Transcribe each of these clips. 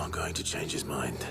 not going to change his mind.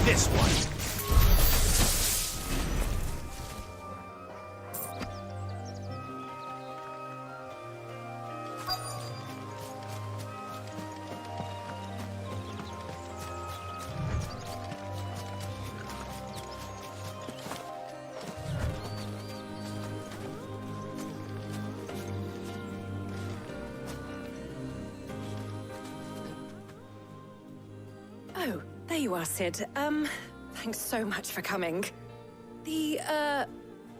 This one. Oh, there you are, Sid. Thanks so much for coming. The,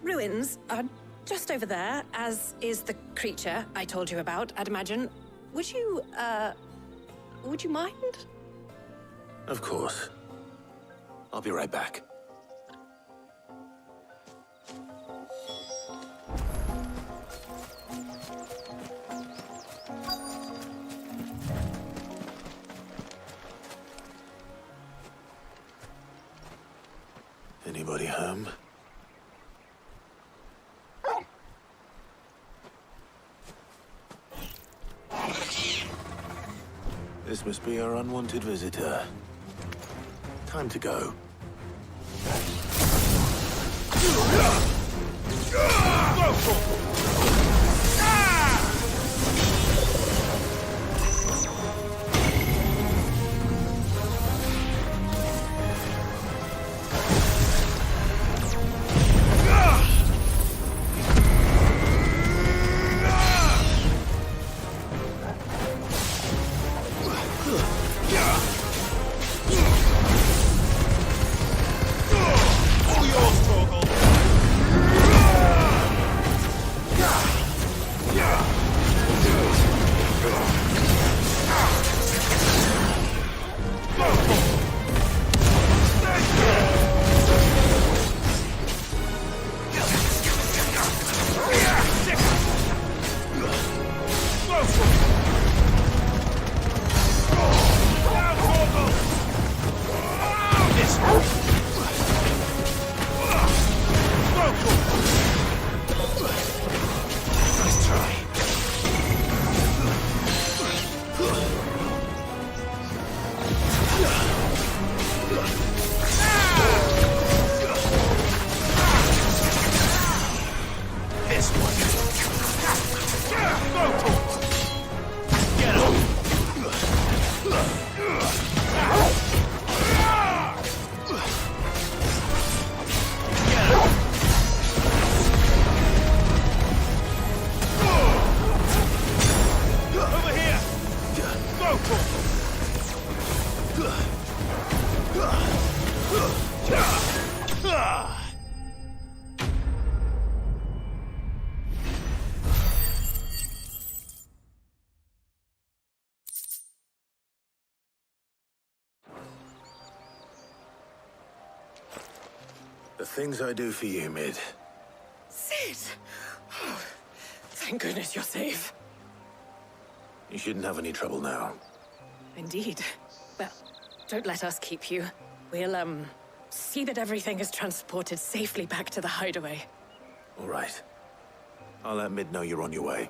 ruins are just over there, as is the creature I told you about, I'd imagine. Would you mind? Of course. I'll be right back. Anybody home? This must be our unwanted visitor. Time to go. The things I do for you, Mid. Sid! Oh, thank goodness you're safe. You shouldn't have any trouble now. Indeed. Well, don't let us keep you. We'll, see that everything is transported safely back to the hideaway. All right. I'll let Mid know you're on your way.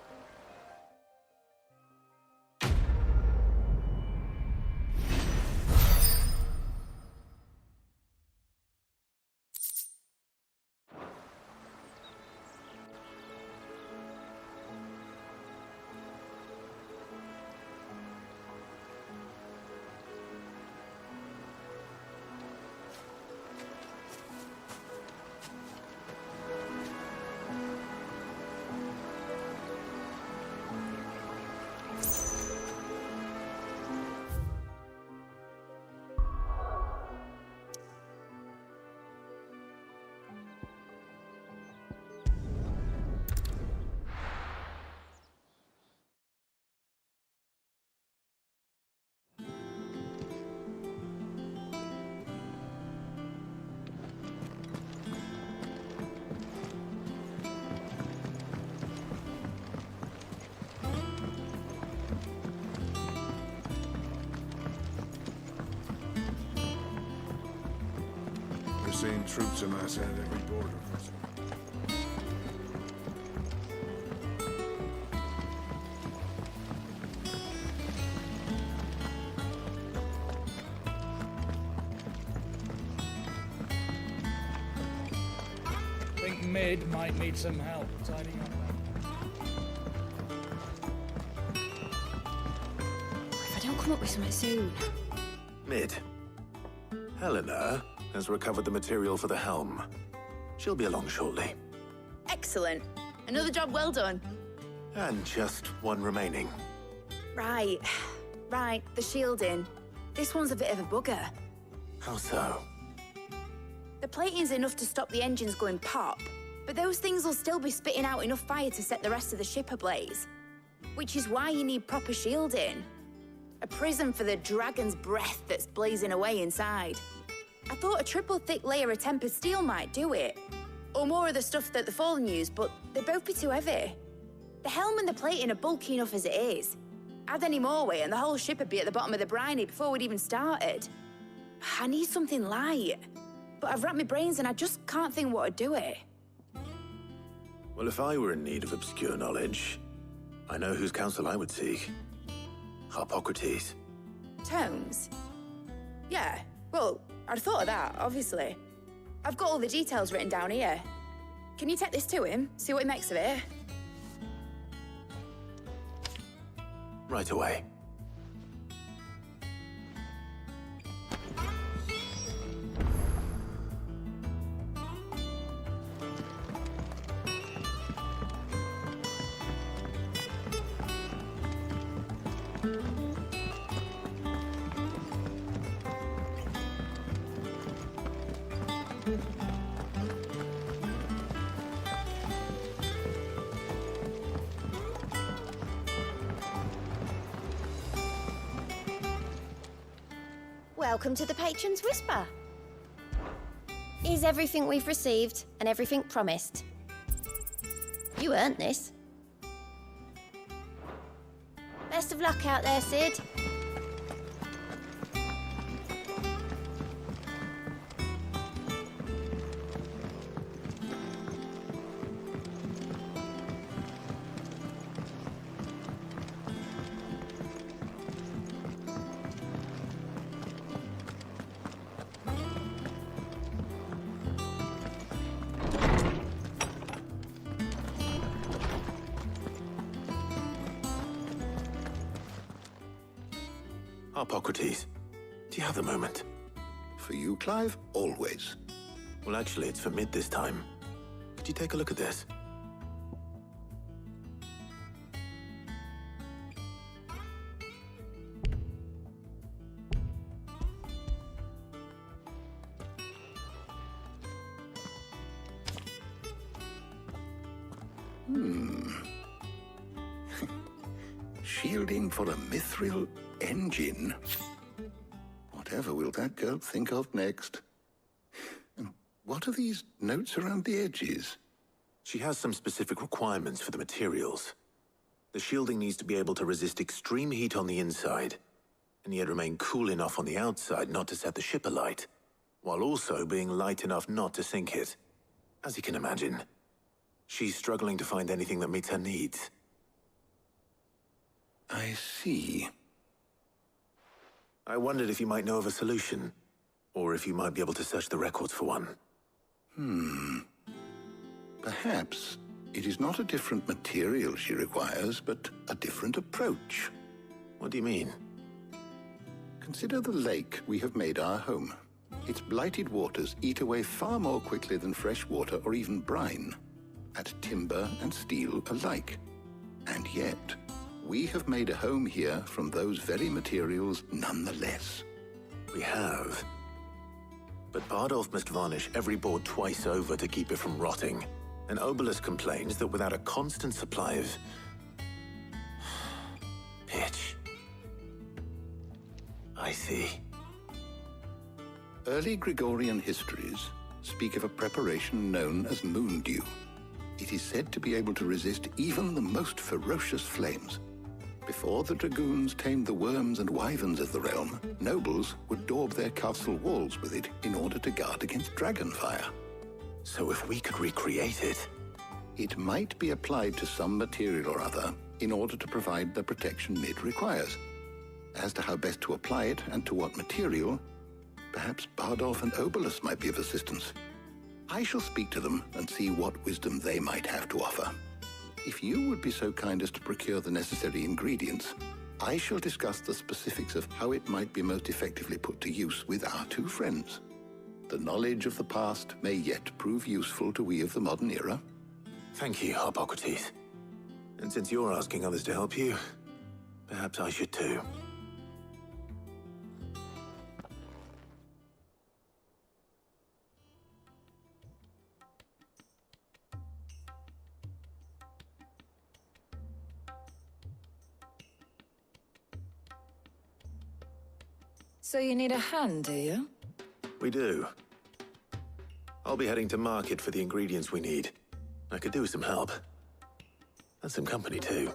seen troops amass at every border crossing. Think Mid might need some help tidying up. If I don't come up with something soon. Mid. Helena has recovered the material for the helm. She'll be along shortly. Excellent. Another job well done. And just one remaining. Right. Right, the shielding. This one's a bit of a bugger. How so? The plating's enough to stop the engines going pop, but those things will still be spitting out enough fire to set the rest of the ship ablaze. Which is why you need proper shielding. A prison for the dragon's breath that's blazing away inside. I thought a triple thick layer of tempered steel might do it. Or more of the stuff that the Fallen use, but they'd both be too heavy. The helm and the plating are bulky enough as it is. Add any more weight and the whole ship would be at the bottom of the briny before we'd even started. I need something light. But I've racked my brains and I just can't think what would do it. Well, if I were in need of obscure knowledge, I know whose counsel I would seek. Harpocrates. Tomes? Yeah, well, I'd thought of that, obviously. I've got all the details written down here. Can you take this to him, see what he makes of it? Right away. Welcome to the Patron's Whisper. Is everything we've received and everything promised? You earned this. Best of luck out there, Sid. Harpocrates, do you have the moment? For you, Clive, always. Well, actually, it's for Mid this time. Could you take a look at this? Shielding for a mithril engine. Whatever will that girl think of next? And what are these notes around the edges? She has some specific requirements for the materials. The shielding needs to be able to resist extreme heat on the inside, and yet remain cool enough on the outside not to set the ship alight, while also being light enough not to sink it. As you can imagine, she's struggling to find anything that meets her needs. I see. I wondered if you might know of a solution, or if you might be able to search the records for one. Perhaps it is not a different material she requires, but a different approach. What do you mean? Consider the lake we have made our home. Its blighted waters eat away far more quickly than fresh water or even brine, at timber and steel alike. And yet, we have made a home here from those very materials nonetheless. We have. But Bardolph must varnish every board twice over to keep it from rotting. And Obelus complains that without a constant supply of pitch. I see. Early Gregorian histories speak of a preparation known as moondew. It is said to be able to resist even the most ferocious flames. Before the dragoons tamed the worms and wyverns of the realm, nobles would daub their castle walls with it in order to guard against dragonfire. So if we could recreate it... It might be applied to some material or other in order to provide the protection it requires. As to how best to apply it and to what material, perhaps Bardolph and Obolus might be of assistance. I shall speak to them and see what wisdom they might have to offer. If you would be so kind as to procure the necessary ingredients, I shall discuss the specifics of how it might be most effectively put to use with our two friends. The knowledge of the past may yet prove useful to we of the modern era. Thank you, Hippocrates. And since you're asking others to help you, perhaps I should too. So you need a hand, do you? We do. I'll be heading to market for the ingredients we need. I could do with some help. And some company, too.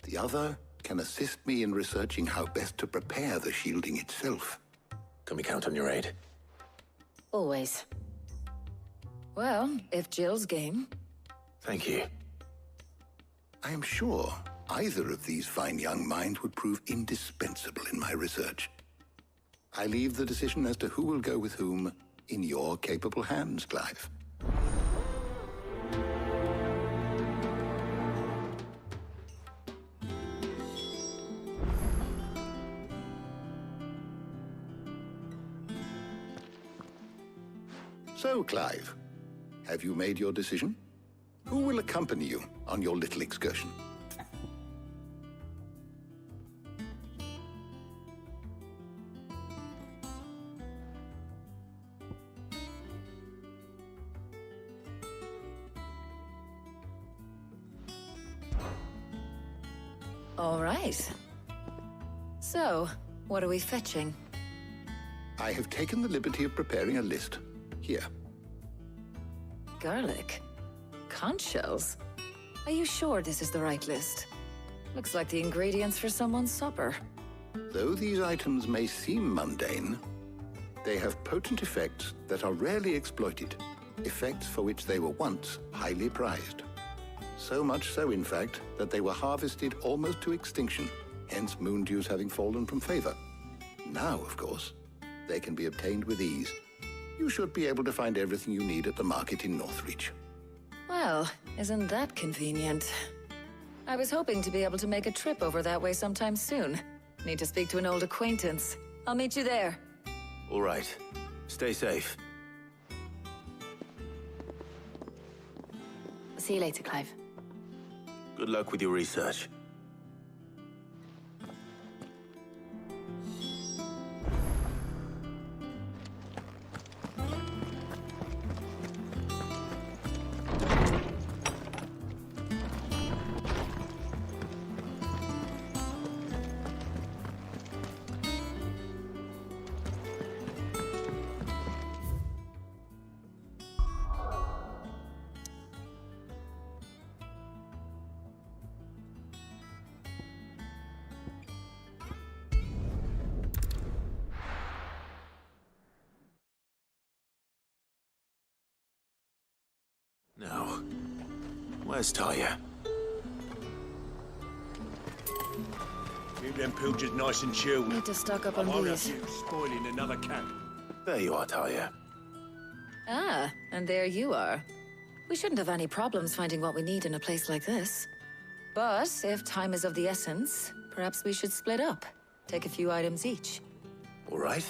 The other can assist me in researching how best to prepare the shielding itself. Can we count on your aid? Always. Well, if Jill's game. Thank you. I am sure either of these fine young minds would prove indispensable in my research. I leave the decision as to who will go with whom in your capable hands, Clive. So, Clive, have you made your decision? Who will accompany you on your little excursion? All right. So, what are we fetching? I have taken the liberty of preparing a list. Here. Garlic? Conch shells? Are you sure this is the right list? Looks like the ingredients for someone's supper. Though these items may seem mundane, they have potent effects that are rarely exploited, effects for which they were once highly prized. So much so, in fact, that they were harvested almost to extinction, hence moon dews having fallen from favor. Now, of course, they can be obtained with ease. You should be able to find everything you need at the market in Northreach. Well, isn't that convenient? I was hoping to be able to make a trip over that way sometime soon. Need to speak to an old acquaintance. I'll meet you there. All right. Stay safe. See you later, Clive. Good luck with your research. Now, where's Talia? Keep them pilgers nice and chilled. Need to stock up I on won't have these. you spoiling another camp. There you are, Talia. Ah, and there you are. We shouldn't have any problems finding what we need in a place like this. But if time is of the essence, perhaps we should split up. Take a few items each. All right.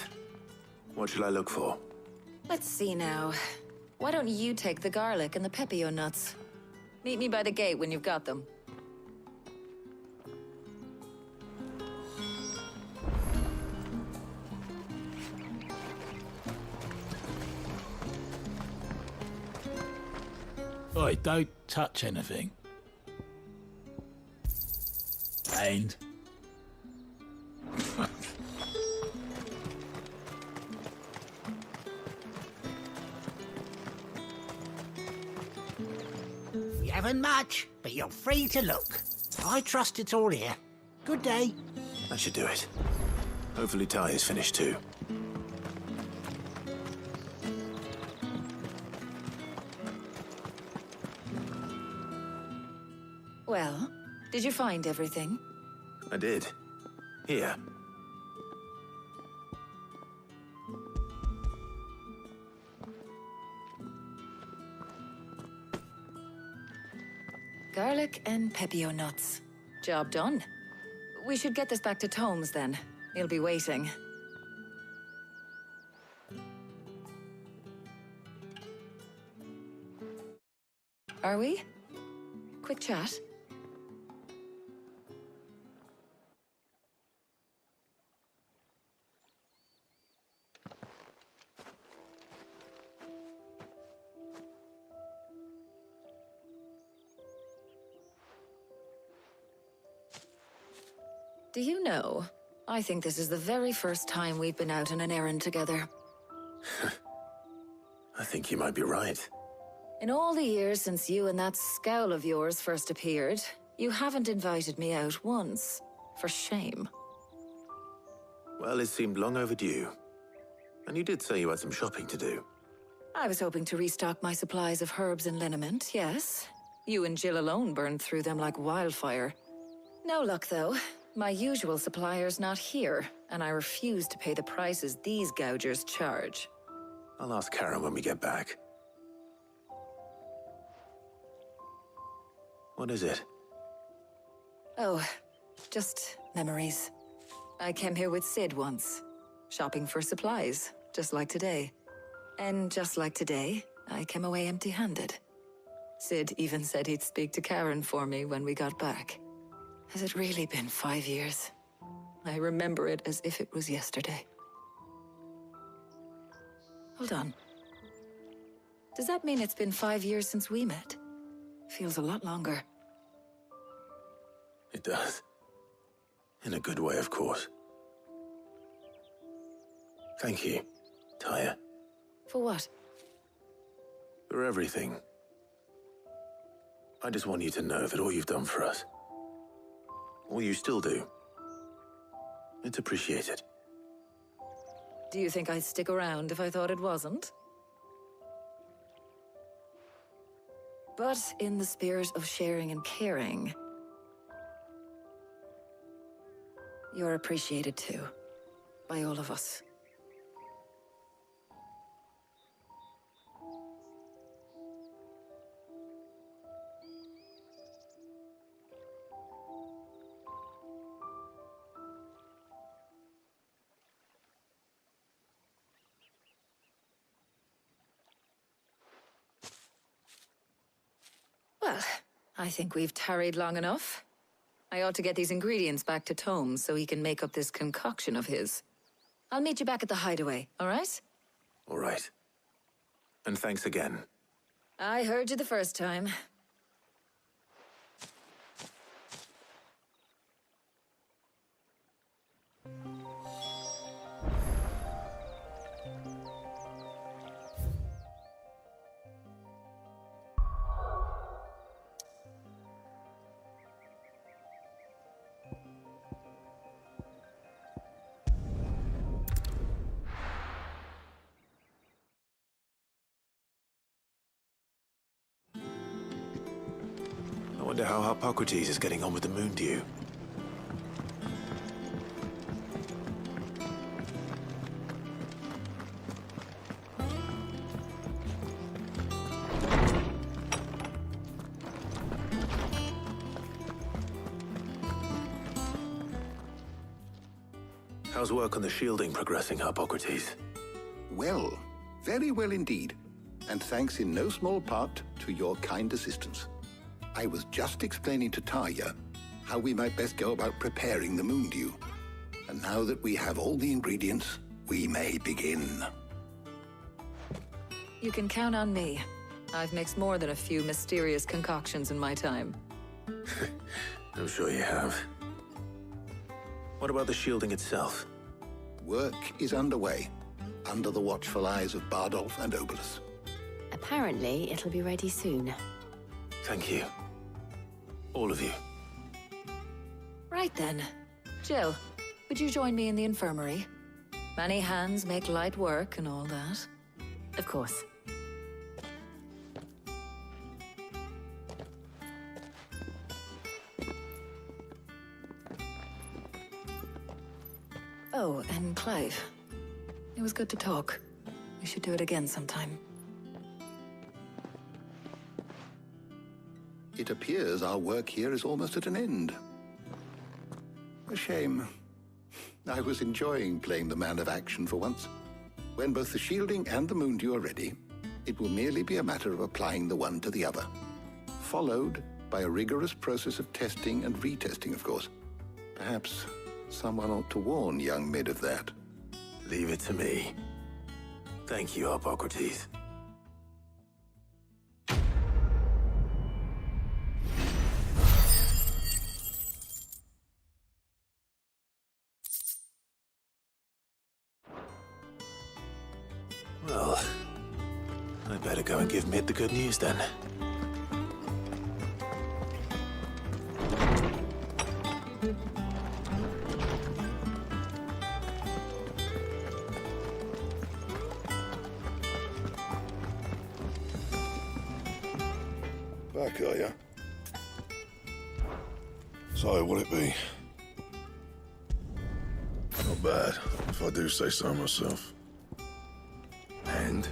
What shall I look for? Let's see now. Why don't you take the garlic and the pepio nuts? Meet me by the gate when you've got them. Oi, don't touch anything. And... We haven't much, but you're free to look. I trust it's all here. Good day. That should do it. Hopefully Ty is finished too. Well, did you find everything? I did. Here. Garlic and pepio nuts. Job done. We should get this back to Tomes then. He'll be waiting. Are we? Quick chat. Do you know, I think this is the very first time we've been out on an errand together. I think you might be right. In all the years since you and that scowl of yours first appeared, you haven't invited me out once. For shame. Well, it seemed long overdue. And you did say you had some shopping to do. I was hoping to restock my supplies of herbs and liniment, yes. You and Jill alone burned through them like wildfire. No luck, though. My usual supplier's not here, and I refuse to pay the prices these gougers charge. I'll ask Karen when we get back. What is it? Oh, just memories. I came here with Sid once, shopping for supplies, just like today. And just like today, I came away empty-handed. Sid even said he'd speak to Karen for me when we got back. Has it really been 5 years? I remember it as if it was yesterday. Hold on. Does that mean it's been 5 years since we met? Feels a lot longer. It does. In a good way, of course. Thank you, Taya. For what? For everything. I just want you to know that all you've done for us, all you still do, it's appreciated. Do you think I'd stick around if I thought it wasn't? But in the spirit of sharing and caring, you're appreciated too, by all of us. Well, I think we've tarried long enough. I ought to get these ingredients back to Tomes so he can make up this concoction of his. I'll meet you back at the hideaway, all right? All right. And thanks again. I heard you the first time. I wonder how Hippocrates is getting on with the moon dew. How's work on the shielding progressing, Hippocrates? Well, very well indeed. And thanks in no small part to your kind assistance. I was just explaining to Tarja how we might best go about preparing the moon dew. And now that we have all the ingredients, we may begin. You can count on me. I've mixed more than a few mysterious concoctions in my time. I'm sure you have. What about the shielding itself? Work is underway, under the watchful eyes of Bardolph and Obolus. Apparently, it'll be ready soon. Thank you. All of you. Right then. Jill, would you join me in the infirmary? Many hands make light work and all that. Of course. Oh, and Clive. It was good to talk. We should do it again sometime. It appears our work here is almost at an end. A shame. I was enjoying playing the man of action for once. When both the shielding and the moondew are ready, it will merely be a matter of applying the one to the other. Followed by a rigorous process of testing and retesting, of course. Perhaps someone ought to warn young Mid of that. Leave it to me. Thank you, Hippocrates. Well, I better go and give Mid the good news then. Back, are ya? So, what'll it be? Not bad, if I do say so myself. And?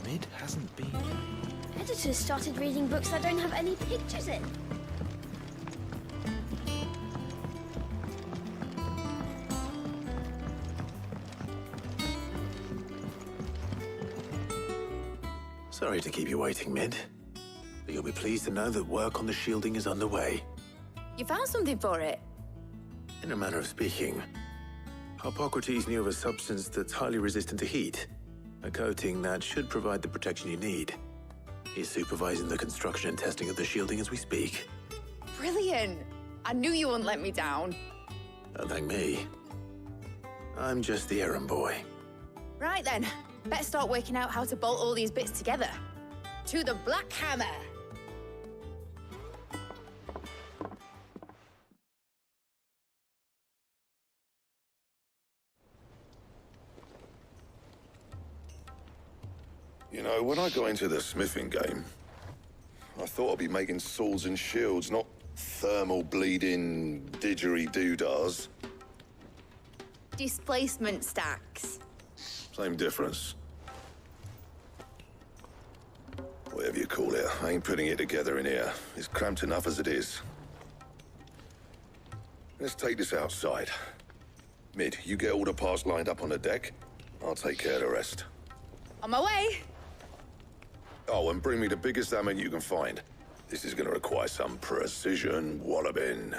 Mid hasn't been... Editors started reading books that don't have any pictures in. Sorry to keep you waiting, Mid. But you'll be pleased to know that work on the shielding is underway. You found something for it? In a manner of speaking, Hippocrates knew of a substance that's highly resistant to heat. A coating that should provide the protection you need. He's supervising the construction and testing of the shielding as we speak. Brilliant! I knew you wouldn't let me down. Don't thank me. I'm just the errand boy. Right then, better start working out how to bolt all these bits together. To the Black Hammer! You know, when I got into the smithing game, I thought I'd be making swords and shields, not thermal bleeding didgeridoo-dahs. Displacement stacks. Same difference. Whatever you call it, I ain't putting it together in here. It's cramped enough as it is. Let's take this outside. Mid, you get all the parts lined up on the deck. I'll take care of the rest. On my way! Oh, and bring me the biggest hammer you can find. This is gonna require some precision walloping.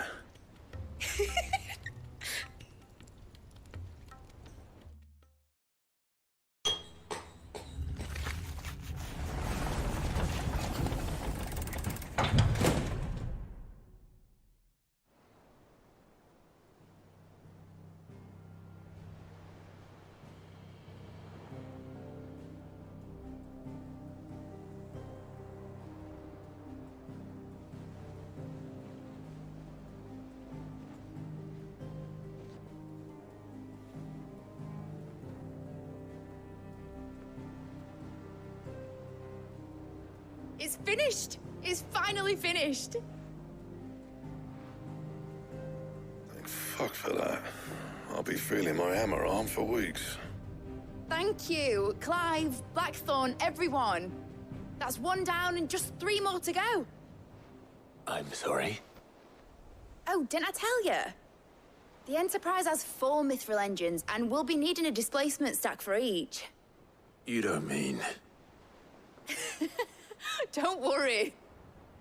It's finished! It's finally finished! Thank fuck for that. I'll be feeling my hammer arm for weeks. Thank you, Clive, Blackthorn, everyone. That's one down and just 3 more to go. I'm sorry. Oh, didn't I tell you? The Enterprise has 4 mithril engines, and we'll be needing a displacement stack for each. You don't mean... Don't worry.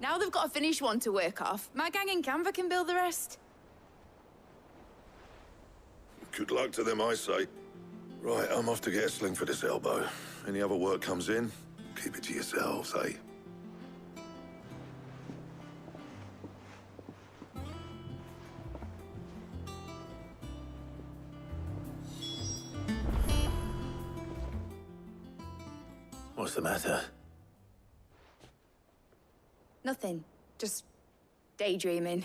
Now they've got a finished one to work off, my gang in Canva can build the rest. Good luck to them, I say. Right, I'm off to get a sling for this elbow. Any other work comes in, keep it to yourselves, eh? What's the matter? Nothing. Just daydreaming.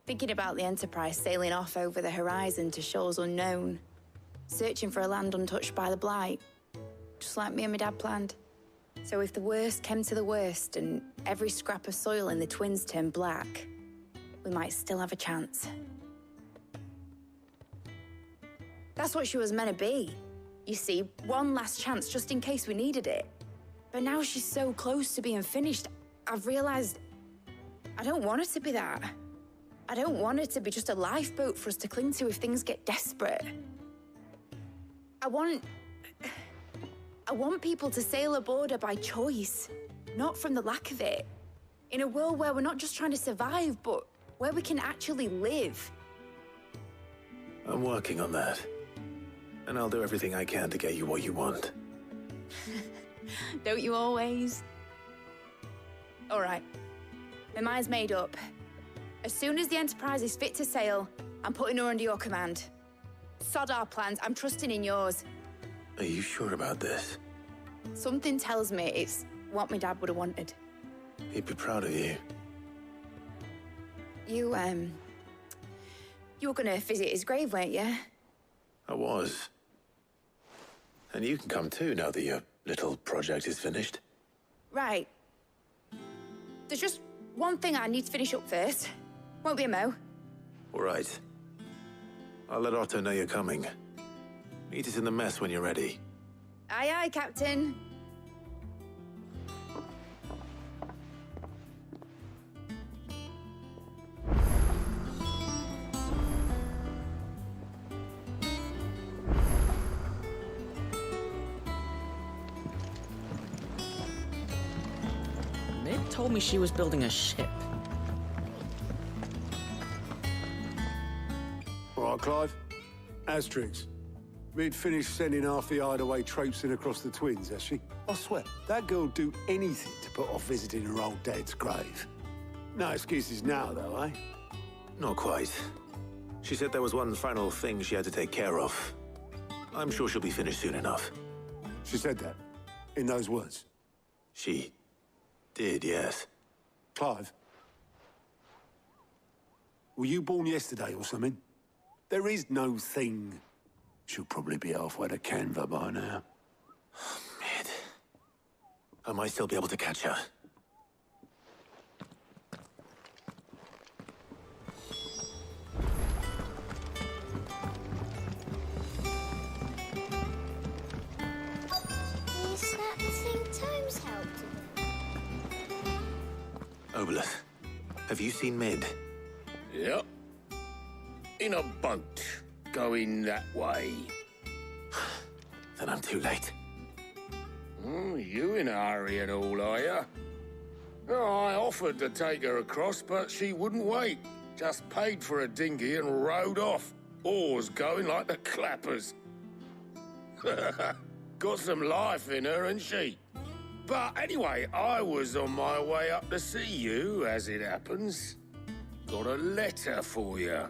Thinking about the Enterprise sailing off over the horizon to shores unknown, searching for a land untouched by the Blight, just like me and my dad planned. So if the worst came to the worst and every scrap of soil in the Twins turned black, we might still have a chance. That's what she was meant to be. You see, one last chance just in case we needed it. But now she's so close to being finished, I've realized I don't want it to be that. I don't want it to be just a lifeboat for us to cling to if things get desperate. I want people to sail aboard her by choice, not from the lack of it. In a world where we're not just trying to survive, but where we can actually live. I'm working on that. And I'll do everything I can to get you what you want. Don't you always? All right. My mind's made up. As soon as the Enterprise is fit to sail, I'm putting her under your command. Sod our plans, I'm trusting in yours. Are you sure about this? Something tells me it's what my dad would have wanted. He'd be proud of you. You were gonna visit his grave, weren't you? I was. And you can come too now that your little project is finished. Right. There's just one thing I need to finish up first. Won't be a mo. All right. I'll let Otto know you're coming. Meet us in the mess when you're ready. Aye, aye, Captain. Ned told me she was building a ship. All right, Clive. Asterix. We'd finished sending half the hideaway traipsing across the Twins, has she? I swear, that girl'd do anything to put off visiting her old dad's grave. No excuses now, though, eh? Not quite. She said there was one final thing she had to take care of. I'm sure she'll be finished soon enough. She said that? In those words? She did, yes. Clive? Were you born yesterday or something? There is no thing. She'll probably be halfway to Canva by now. Mid. I might still be able to catch her. Is that the thing Tomes helped with? Obelus, have you seen Mid? Yep. In a boat, going that way. Then I'm too late. You in a hurry and all, are you? Oh, I offered to take her across, but she wouldn't wait. Just paid for a dinghy and rowed off. Oars going like the clappers. Got some life in her, ain't she? But anyway, I was on my way up to see you, as it happens. Got a letter for you.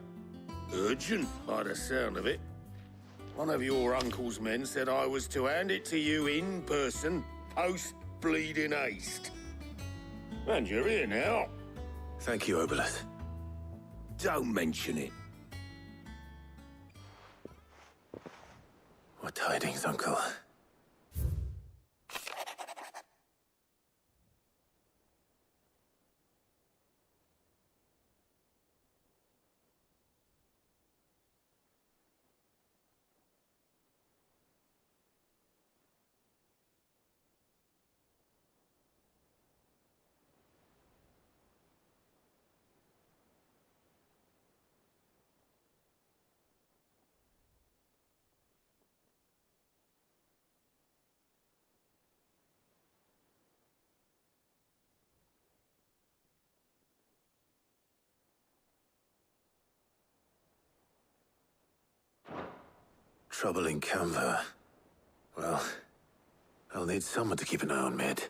Urgent, by the sound of it. One of your uncle's men said I was to hand it to you in person, post-bleeding haste. And you're here now. Thank you, Obelus. Don't mention it. What tidings, Uncle? Trouble in Canva. Well, I'll need someone to keep an eye on Mid.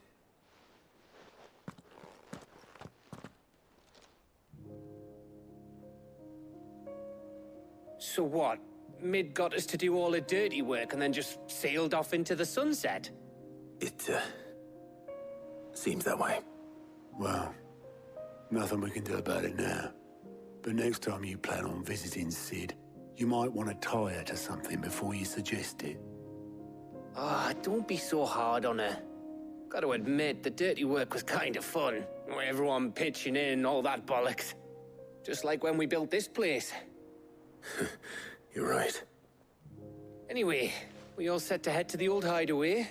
So what? Mid got us to do all the dirty work and then just sailed off into the sunset. It, seems that way. Well, nothing we can do about it now. But next time you plan on visiting Sid, you might want to tie her to something before you suggest it. Ah, don't be so hard on her. Gotta admit, the dirty work was kind of fun. Everyone pitching in and all that bollocks. Just like when we built this place. You're right. Anyway, we all set to head to the old hideaway.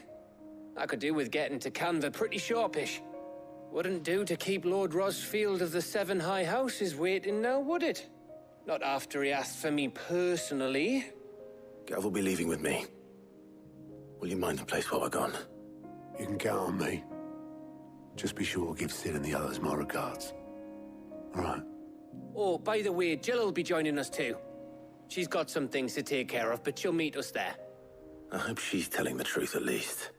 I could do with getting to Canva pretty sharpish. Wouldn't do to keep Lord Rosfield of the Seven High Houses waiting now, would it? Not after he asked for me personally. Gav will be leaving with me. Will you mind the place while we're gone? You can count on me. Just be sure to give Sid and the others my regards. All right. Oh, by the way, Jill will be joining us too. She's got some things to take care of, but she'll meet us there. I hope she's telling the truth at least.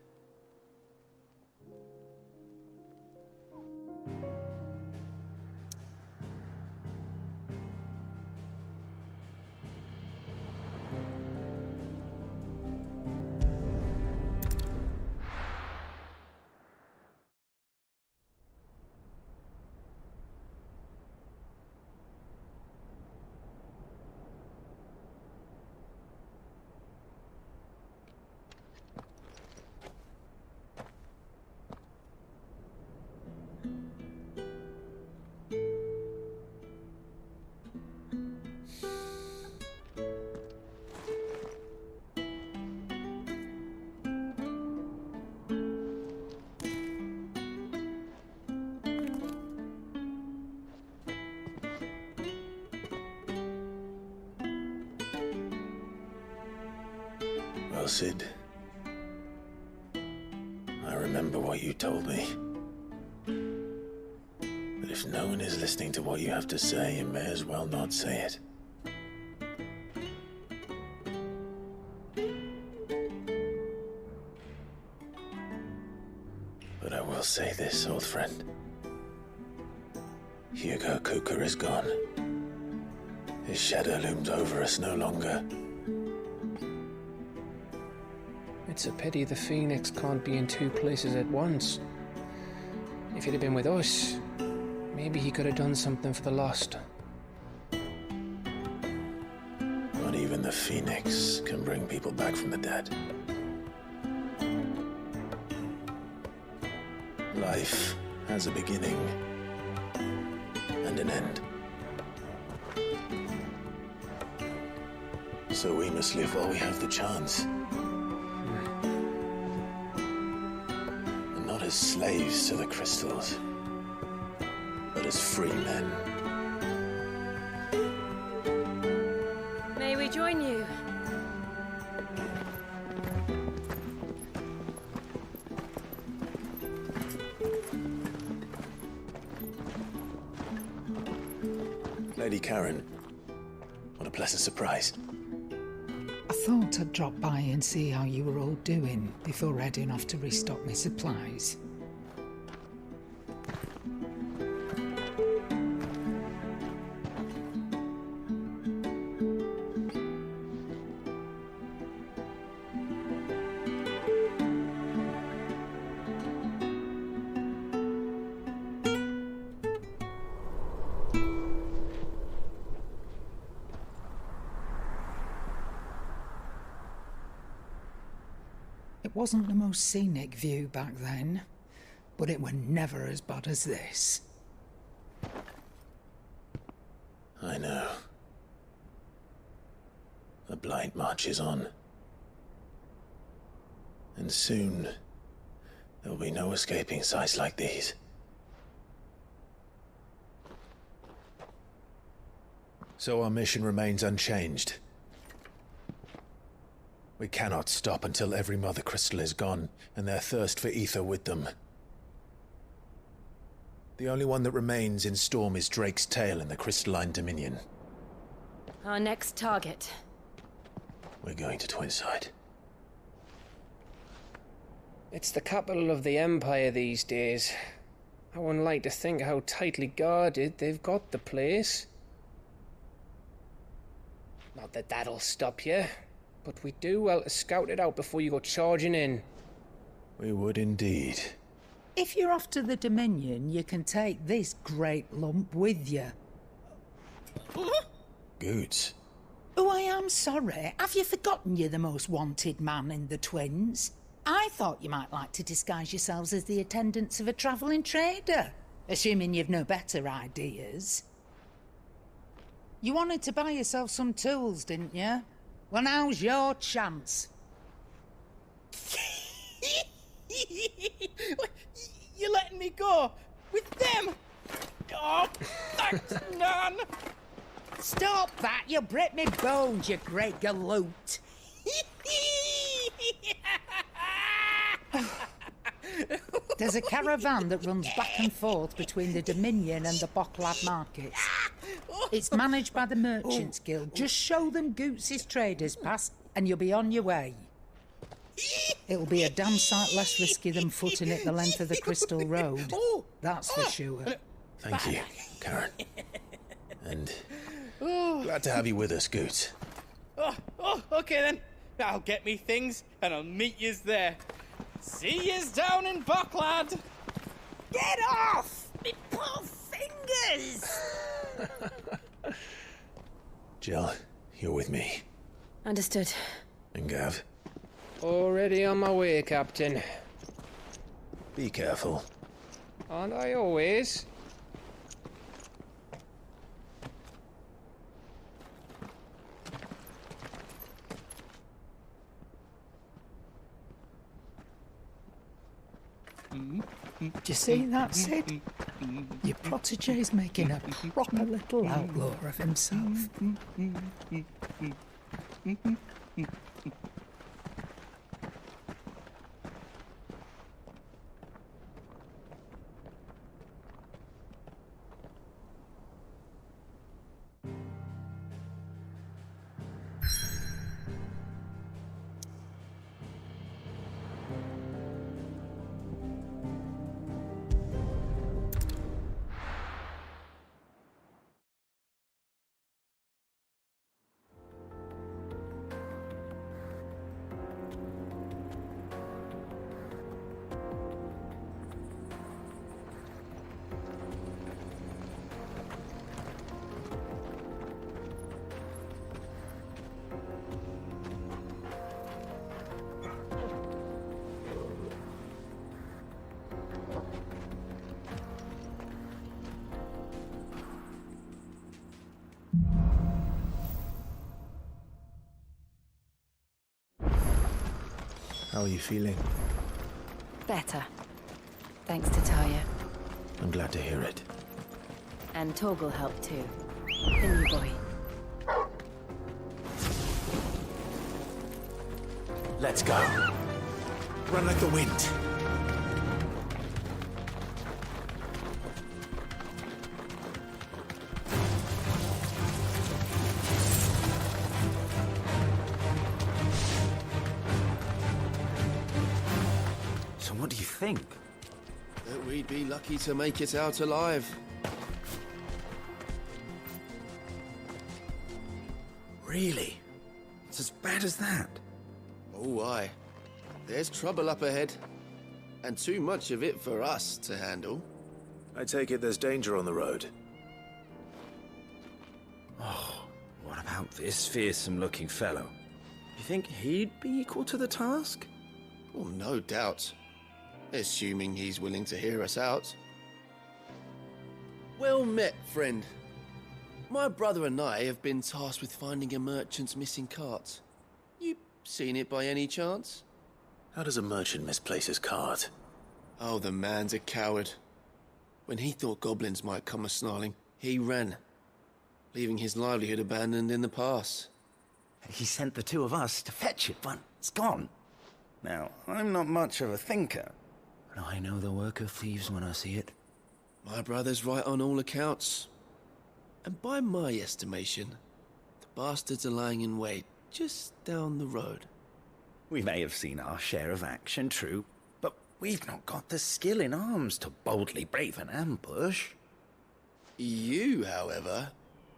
Well, Sid, I remember what you told me. But if no one is listening to what you have to say, you may as well not say it. But I will say this, old friend. Hugo Kuka is gone. His shadow looms over us no longer. It's a pity the Phoenix can't be in two places at once. If he'd have been with us, maybe he could have done something for the lost. Not even the Phoenix can bring people back from the dead. Life has a beginning and an end. So we must live while we have the chance. And not as slaves to the crystals, but as free men. May we join you? Lady Karen, what a pleasant surprise. I thought I'd drop by and see how you were all doing before heading off to restock my supplies. It wasn't the most scenic view back then, but it were never as bad as this. I know. The blight marches on. And soon, there will be no escaping sights like these. So our mission remains unchanged. We cannot stop until every Mother Crystal is gone, and their thirst for ether with them. The only one that remains in Storm is Drake's tail in the Crystalline Dominion. Our next target. We're going to Twinside. It's the capital of the Empire these days. I wouldn't like to think how tightly guarded they've got the place. Not that that'll stop you, but we'd do well to scout it out before you go charging in. We would indeed. If you're off to the Dominion, you can take this great lump with you. Goods. Oh, I am sorry. Have you forgotten you're the most wanted man in the Twins? I thought you might like to disguise yourselves as the attendants of a travelling trader, assuming you've no better ideas. You wanted to buy yourself some tools, didn't you? Well, now's your chance. You're letting me go? With them? Oh, thanks, Nan! Stop that! You'll break me bones, you great galoot! There's a caravan that runs back and forth between the Dominion and the Bocklad markets. It's managed by the Merchants Guild. Just show them Goots' traders pass and you'll be on your way. It'll be a damn sight less risky than footing it the length of the Crystal Road. That's for sure. Thank you, Karen. And glad to have you with us, Goots. Okay then. I'll get me things and I'll meet yous there. See yous down in Bocklad. Get off! Me poor fingers! Jill, you're with me. Understood. And Gav. Already on my way, Captain. Be careful. Aren't I always? Do you see that, Sid? Your protege's making a proper little outlaw of himself. How are you feeling? Better. Thanks to Taya. I'm glad to hear it. And Torgal helped too. The new boy. Let's go. Run like the wind. So what do you think? That we'd be lucky to make it out alive. Really? It's as bad as that? Oh, aye. There's trouble up ahead. And too much of it for us to handle. I take it there's danger on the road. Oh, what about this fearsome-looking fellow? You think he'd be equal to the task? Well, no doubt. Assuming he's willing to hear us out. Well met, friend. My brother and I have been tasked with finding a merchant's missing cart. You seen it by any chance? How does a merchant misplace his cart? Oh, the man's a coward. When he thought goblins might come a-snarling, he ran, leaving his livelihood abandoned in the pass. He sent the two of us to fetch it, but it's gone. Now, I'm not much of a thinker, but I know the work of thieves when I see it. My brother's right on all accounts. And by my estimation, the bastards are lying in wait just down the road. We may have seen our share of action, true, but we've not got the skill in arms to boldly brave an ambush. You, however,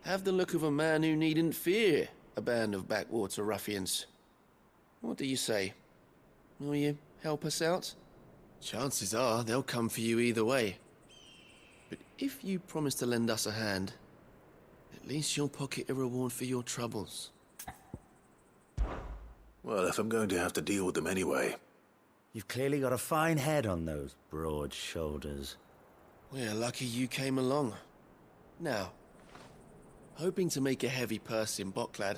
have the look of a man who needn't fear a band of backwater ruffians. What do you say? Will you help us out? Chances are they'll come for you either way. But if you promise to lend us a hand, at least you'll pocket a reward for your troubles. Well, if I'm going to have to deal with them anyway. You've clearly got a fine head on those broad shoulders. We're lucky you came along. Now, hoping to make a heavy purse in Boklad,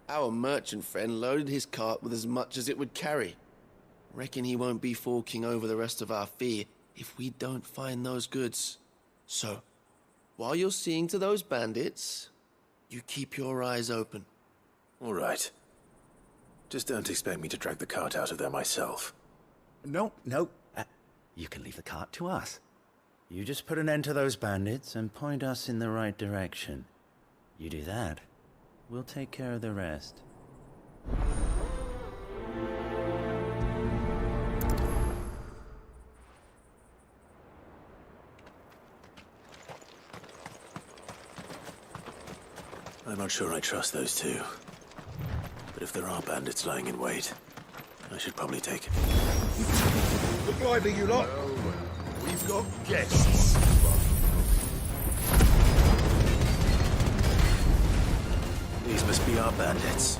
our merchant friend loaded his cart with as much as it would carry. Reckon he won't be forking over the rest of our fee if we don't find those goods. So, while you're seeing to those bandits, you keep your eyes open. All right. Just don't expect me to drag the cart out of there myself. No. You can leave the cart to us. You just put an end to those bandits and point us in the right direction. You do that, we'll take care of the rest. I'm not sure I trust those two. But if there are bandits lying in wait, I should probably take it. Look lively, you lot. We've got guests. These must be our bandits.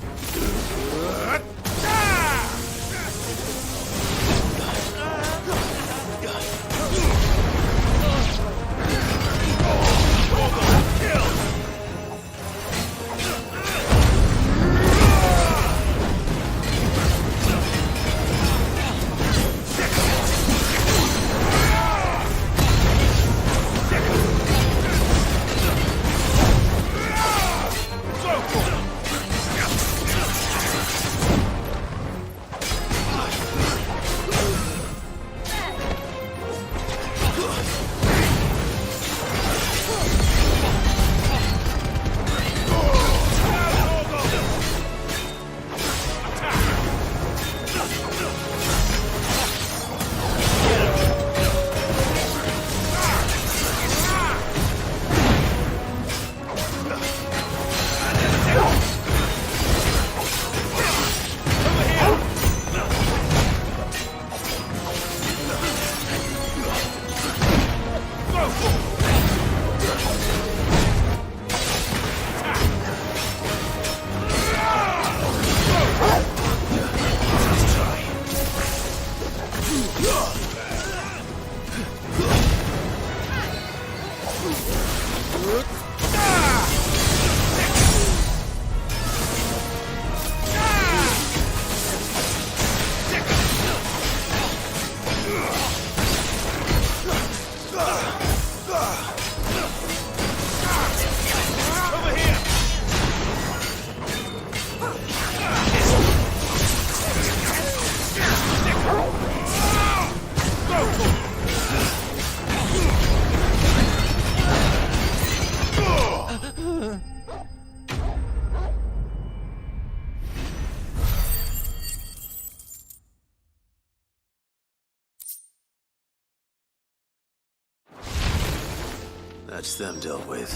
That's them dealt with.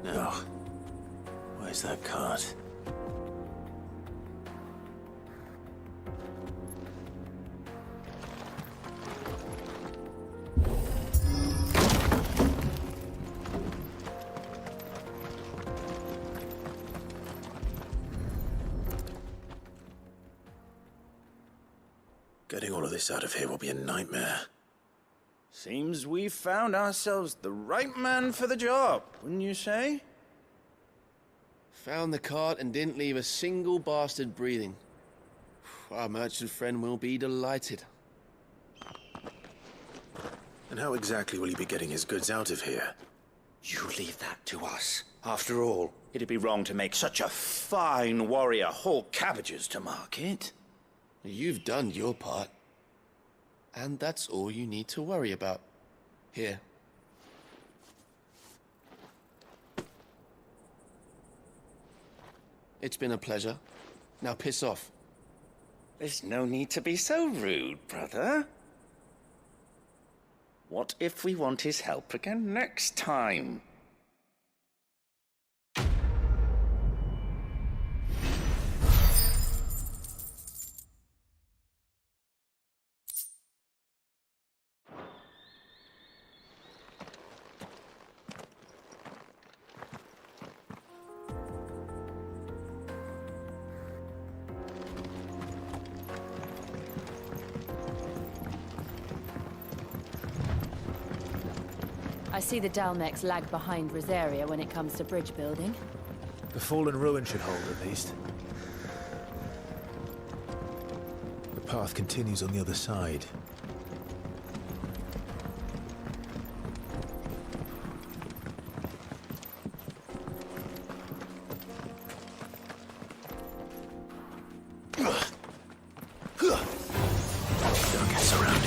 Now, where's that cart? Getting all of this out of here will be a nightmare. Seems we've found ourselves the right man for the job, wouldn't you say? Found the cart and didn't leave a single bastard breathing. Our merchant friend will be delighted. And how exactly will he be getting his goods out of here? You leave that to us. After all, it'd be wrong to make such a fine warrior haul cabbages to market. You've done your part. And that's all you need to worry about. Here. It's been a pleasure. Now piss off. There's no need to be so rude, brother. What if we want his help again next time? I see the Dalmex lag behind Rosaria when it comes to bridge building. The fallen ruin should hold, at least. The path continues on the other side. Don't get surrounded.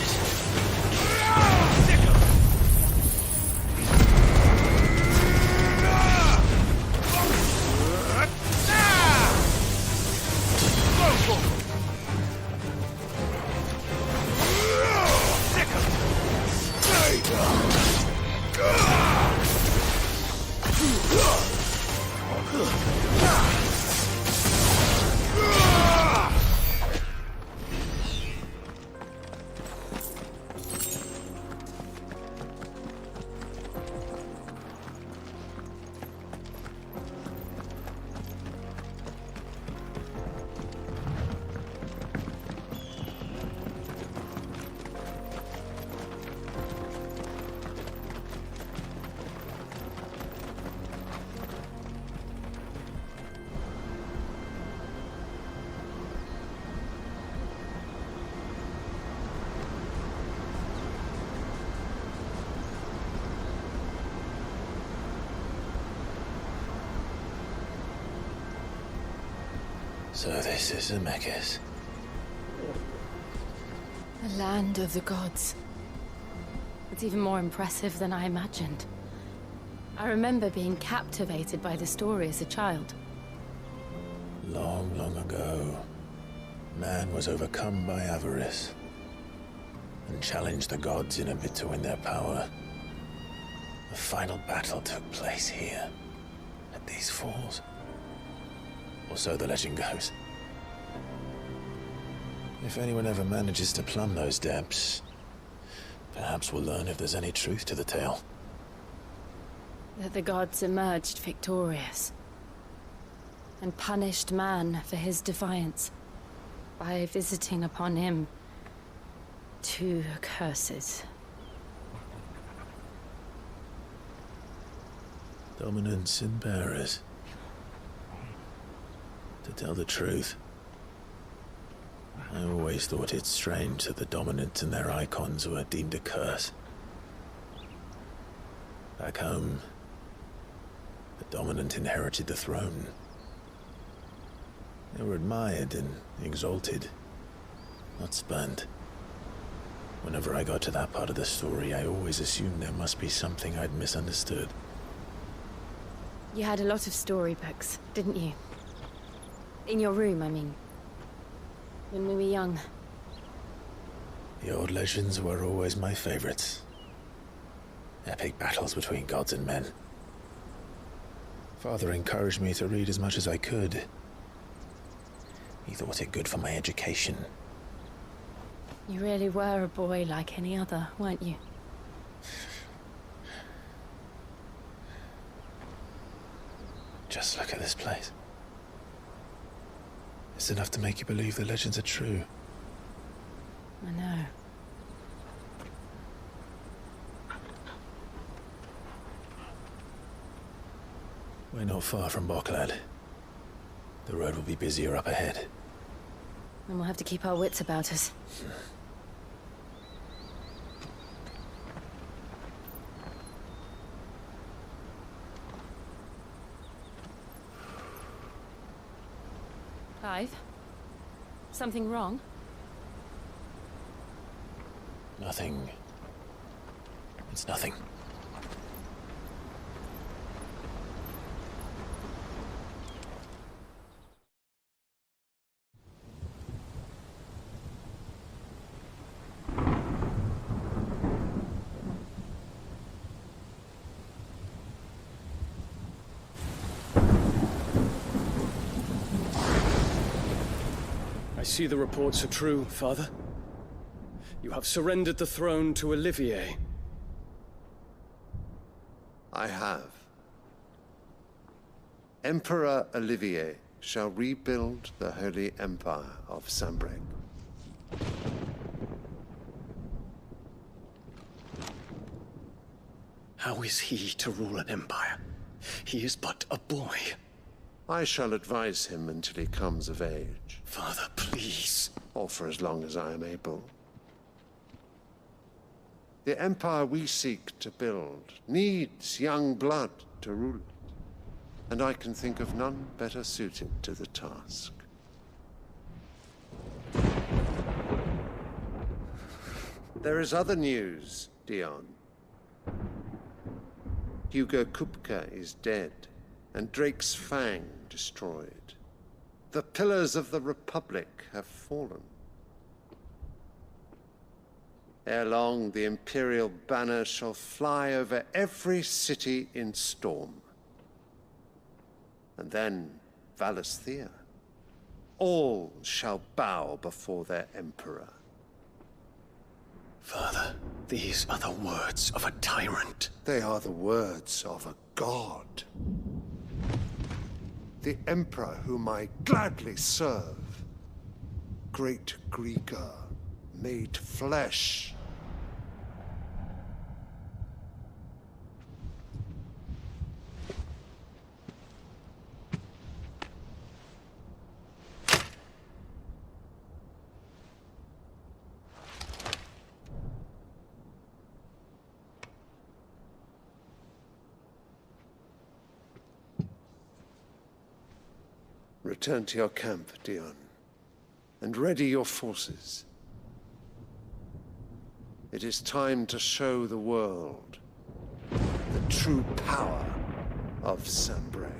So this is Zemeckis. The land of the gods. It's even more impressive than I imagined. I remember being captivated by the story as a child. Long, long ago, man was overcome by avarice and challenged the gods in a bid to win their power. The final battle took place here, at these falls. Or so the legend goes. If anyone ever manages to plumb those depths, perhaps we'll learn if there's any truth to the tale. That the gods emerged victorious and punished man for his defiance by visiting upon him 2 curses. Dominants and bearers. To tell the truth, I always thought it strange that the dominant and their icons were deemed a curse. Back home, the dominant inherited the throne. They were admired and exalted, not spurned. Whenever I got to that part of the story, I always assumed there must be something I'd misunderstood. You had a lot of storybooks, didn't you? In your room, I mean. When we were young. The old legends were always my favorites. Epic battles between gods and men. Father encouraged me to read as much as I could. He thought it good for my education. You really were a boy like any other, weren't you? Just look at this place. It's enough to make you believe the legends are true. I know. We're not far from Boklad. The road will be busier up ahead. And we'll have to keep our wits about us. Clive? Something wrong? Nothing. It's nothing. I see the reports are true, Father. You have surrendered the throne to Olivier. I have. Emperor Olivier shall rebuild the Holy Empire of Sanbreque. How is he to rule an empire? He is but a boy. I shall advise him until he comes of age. Father, please. Or for as long as I am able. The empire we seek to build needs young blood to rule it. And I can think of none better suited to the task. There is other news, Dion. Hugo Kupka is dead, and Drake's Fang destroyed. The pillars of the Republic have fallen. Ere long, the Imperial banner shall fly over every city in Storm. And then Valisthea. All shall bow before their Emperor. Father, these are the words of a tyrant. They are the words of a god. The Emperor whom I gladly serve. Great Grieger, made flesh. Return to your camp, Dion, and ready your forces. It is time to show the world the true power of Sanbreque.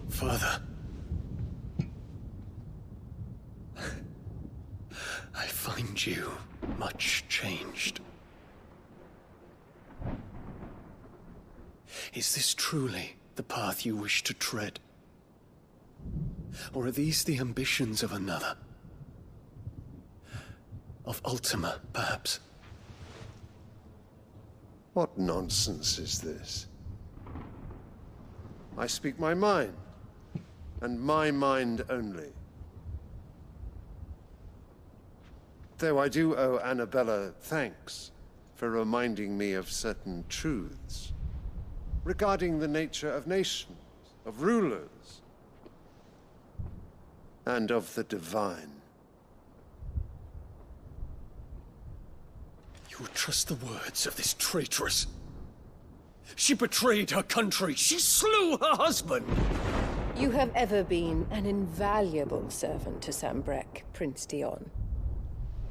Father. I find you much changed. Is this truly the path you wish to tread? Or are these the ambitions of another? Of Ultima, perhaps? What nonsense is this? I speak my mind, and my mind only. Though I do owe Annabella thanks for reminding me of certain truths regarding the nature of nations, of rulers, and of the divine. You would trust the words of this traitress? She betrayed her country. She slew her husband. You have ever been an invaluable servant to Sanbreque, Prince Dion.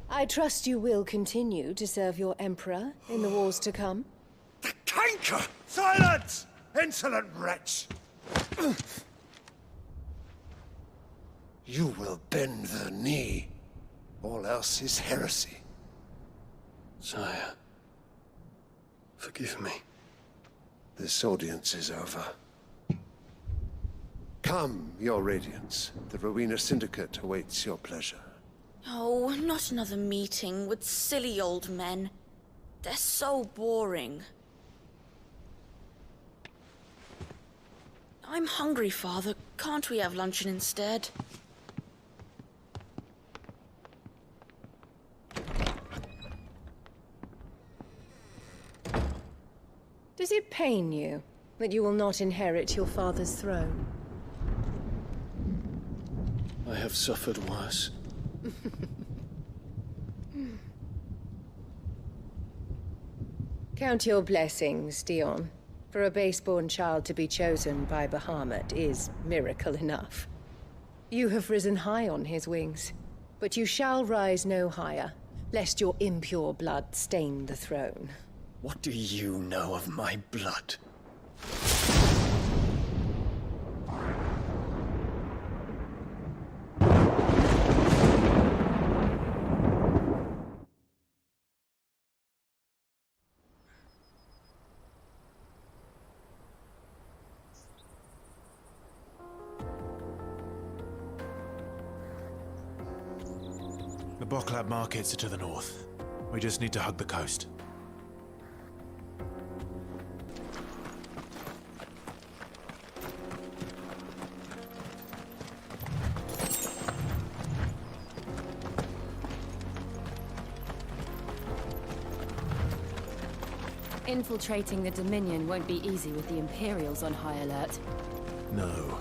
I trust you will continue to serve your Emperor in the wars to come. The canker! Silence! Insolent wretch! You will bend the knee. All else is heresy. Sire, forgive me. This audience is over. Come, your Radiance. The Rowena Syndicate awaits your pleasure. Oh, not another meeting with silly old men. They're so boring. I'm hungry, Father. Can't we have luncheon instead? Does it pain you that you will not inherit your father's throne? I have suffered worse. Count your blessings, Dion. For a base-born child to be chosen by Bahamut is miracle enough. You have risen high on his wings, but you shall rise no higher, lest your impure blood stain the throne. What do you know of my blood? The Boklab markets are to the north. We just need to hug the coast. Infiltrating the Dominion won't be easy with the Imperials on high alert. No.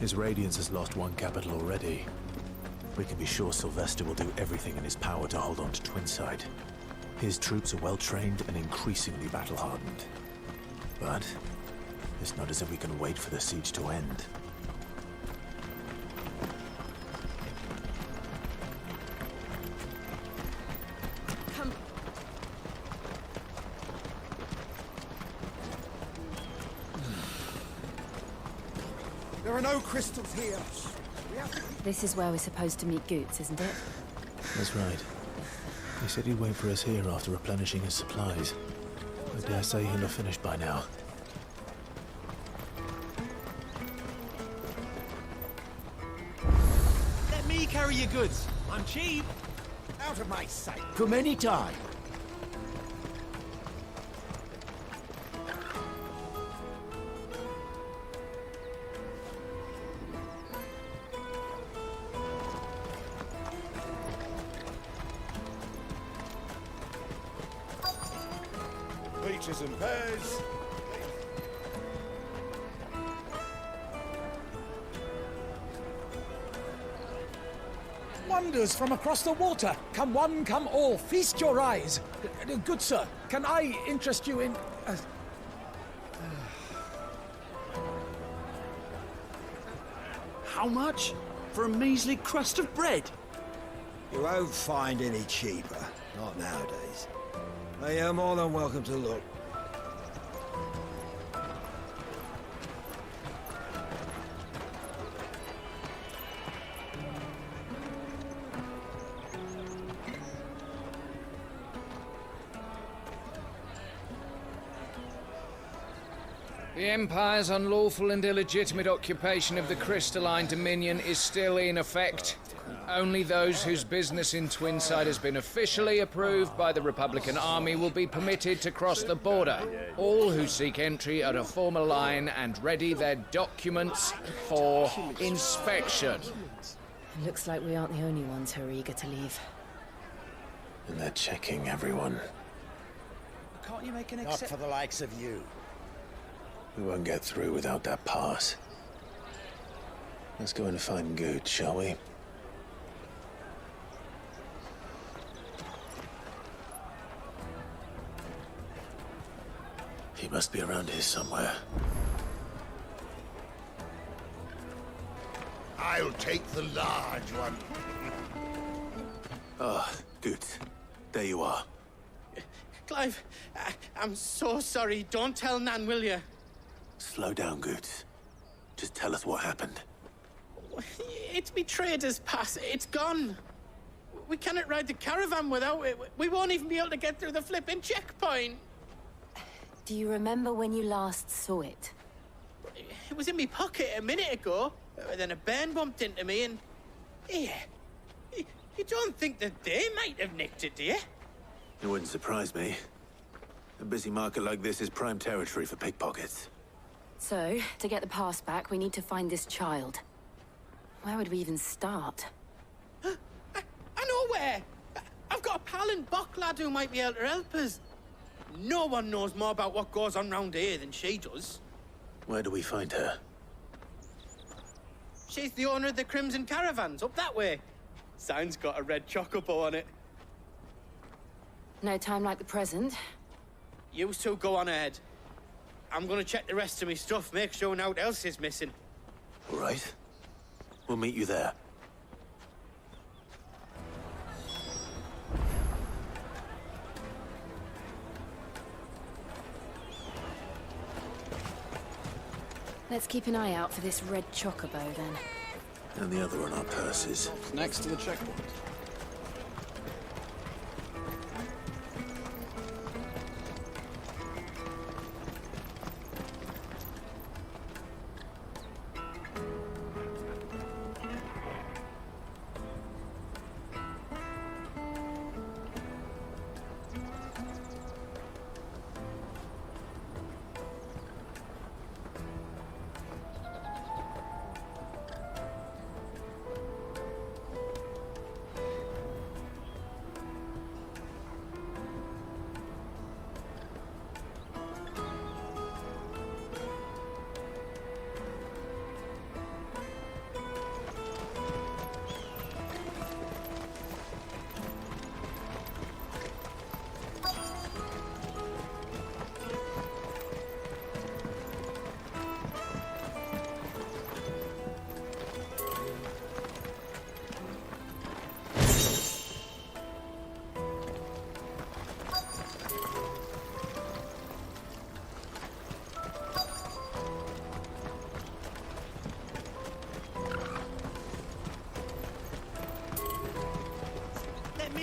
His Radiance has lost one capital already. We can be sure Sylvester will do everything in his power to hold on to Twinside. His troops are well-trained and increasingly battle-hardened. But it's not as if we can wait for the siege to end. Come. There are no crystals here. This is where we're supposed to meet Goots, isn't it? That's right. He said he'd wait for us here after replenishing his supplies. I dare say he'll have finished by now. Let me carry your goods. I'm cheap. Out of my sight. From any time. Peaches and pears. Wonders from across the water. Come one, come all. Feast your eyes. Good sir, can I interest you in... How much? For a measly crust of bread? You won't find any cheaper. Not nowadays. But you're more than welcome to look. The Empire's unlawful and illegitimate occupation of the Crystalline Dominion is still in effect. Only those whose business in Twinside has been officially approved by the Republican Army will be permitted to cross the border. All who seek entry are to form a line and ready their documents for inspection. Looks like we aren't the only ones who are eager to leave. And they're checking everyone. Can't you make an Not for the likes of you. We won't get through without that pass. Let's go and find Good, shall we? He must be around here somewhere. I'll take the large one. Ah, Good. There you are. Clive, I'm so sorry. Don't tell Nan, will you? Slow down, Good. Just tell us what happened. It's me trader's pass. It's gone. We cannot ride the caravan without it. We won't even be able to get through the flipping checkpoint. Do you remember when you last saw it? It was in my pocket a minute ago. Then a bairn bumped into me and... Yeah. You don't think that they might have nicked it, do you? It wouldn't surprise me. A busy market like this is prime territory for pickpockets. So, to get the pass back, we need to find this child. Where would we even start? I know where! I've got a pal in Bock lad who might be able to help us. No one knows more about what goes on round here than she does. Where do we find her? She's the owner of the Crimson Caravans, up that way. Sign's got a red chocobo on it. No time like the present. You two go on ahead. I'm gonna check the rest of my stuff, make sure naught else is missing. All right. We'll meet you there. Let's keep an eye out for this red chocobo, then. And the other on our purses. Next to the checkpoint.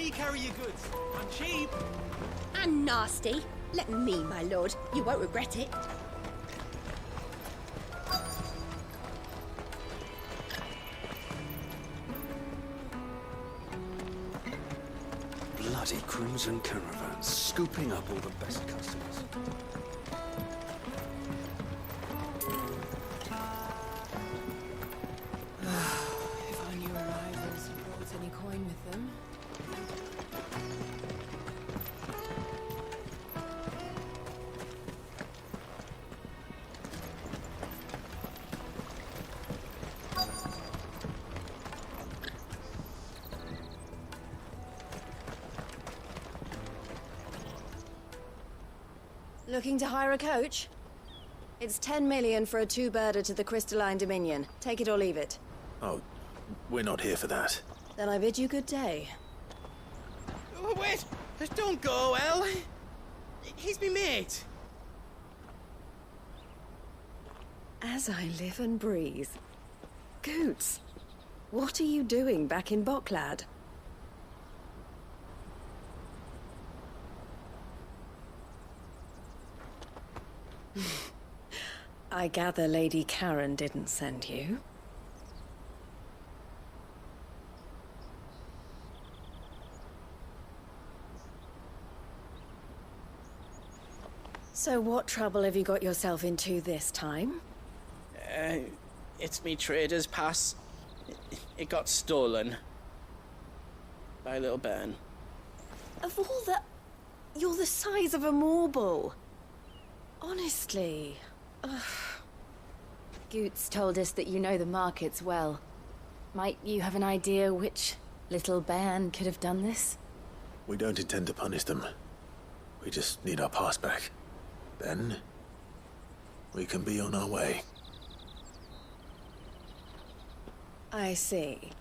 you carry your goods. I'm cheap. And nasty. Let me, my lord. You won't regret it. Bloody crimson caravans, scooping up all the best customers. If only your arrivals had brought any coin with them. Looking to hire a coach? It's 10 million for a two-birder to the Crystalline Dominion. Take it or leave it. Oh, we're not here for that. Then I bid you good day. Oh, wait! Don't go, El. He's me mate. As I live and breathe. Goots, what are you doing back in Boklad? I gather Lady Karen didn't send you. So what trouble have you got yourself into this time? It's me trader's pass. It got stolen. By a little bairn. Of all the... You're the size of a marble. Honestly. Ugh. Goots told us that you know the markets well. Might you have an idea which little bairn could have done this? We don't intend to punish them. We just need our pass back. Then, we can be on our way. I see.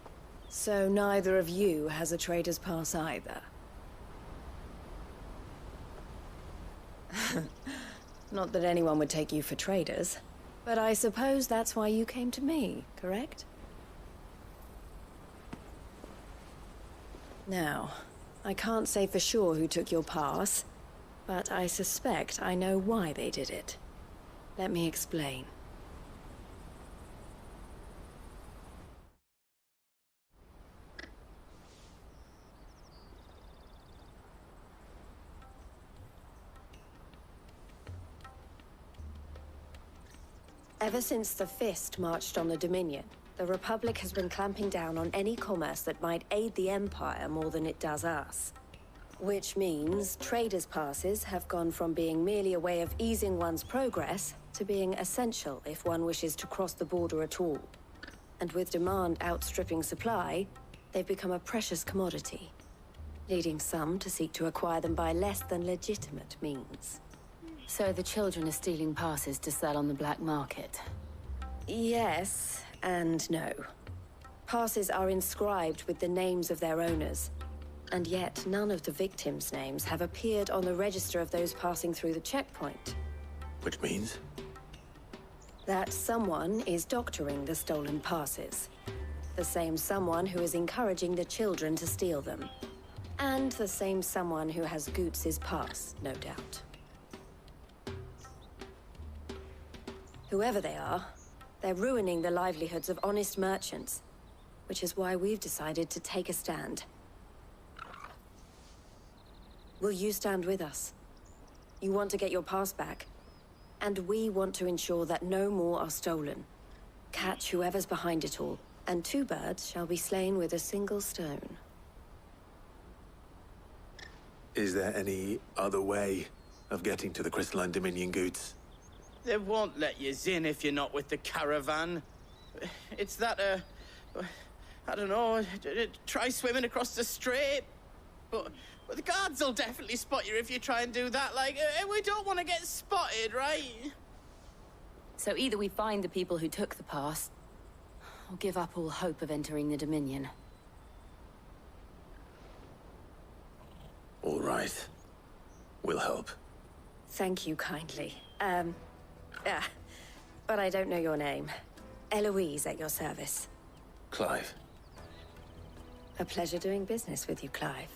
So neither of you has a trader's pass either. Not that anyone would take you for traders, but I suppose that's why you came to me, correct? Now, I can't say for sure who took your pass, but I suspect I know why they did it. Let me explain. Ever since the Fist marched on the Dominion, the Republic has been clamping down on any commerce that might aid the Empire more than it does us. Which means traders' passes have gone from being merely a way of easing one's progress to being essential if one wishes to cross the border at all. And with demand outstripping supply, they've become a precious commodity, leading some to seek to acquire them by less than legitimate means. So the children are stealing passes to sell on the black market? Yes, and no. Passes are inscribed with the names of their owners, and yet none of the victims' names have appeared on the register of those passing through the checkpoint. Which means? That someone is doctoring the stolen passes. The same someone who is encouraging the children to steal them. And the same someone who has Goots' pass, no doubt. Whoever they are, they're ruining the livelihoods of honest merchants, which is why we've decided to take a stand. Will you stand with us? You want to get your pass back, and we want to ensure that no more are stolen. Catch whoever's behind it all, and two birds shall be slain with a single stone. Is there any other way of getting to the Crystalline Dominion, Goots? They won't let you in if you're not with the caravan. It's that, I don't know, try swimming across the strait. But the guards will definitely spot you if you try and do that. Like, we don't want to get spotted, right? So either we find the people who took the pass, or give up all hope of entering the Dominion. All right. We'll help. Thank you kindly. But I don't know your name. Eloise at your service. Clive. A pleasure doing business with you, Clive.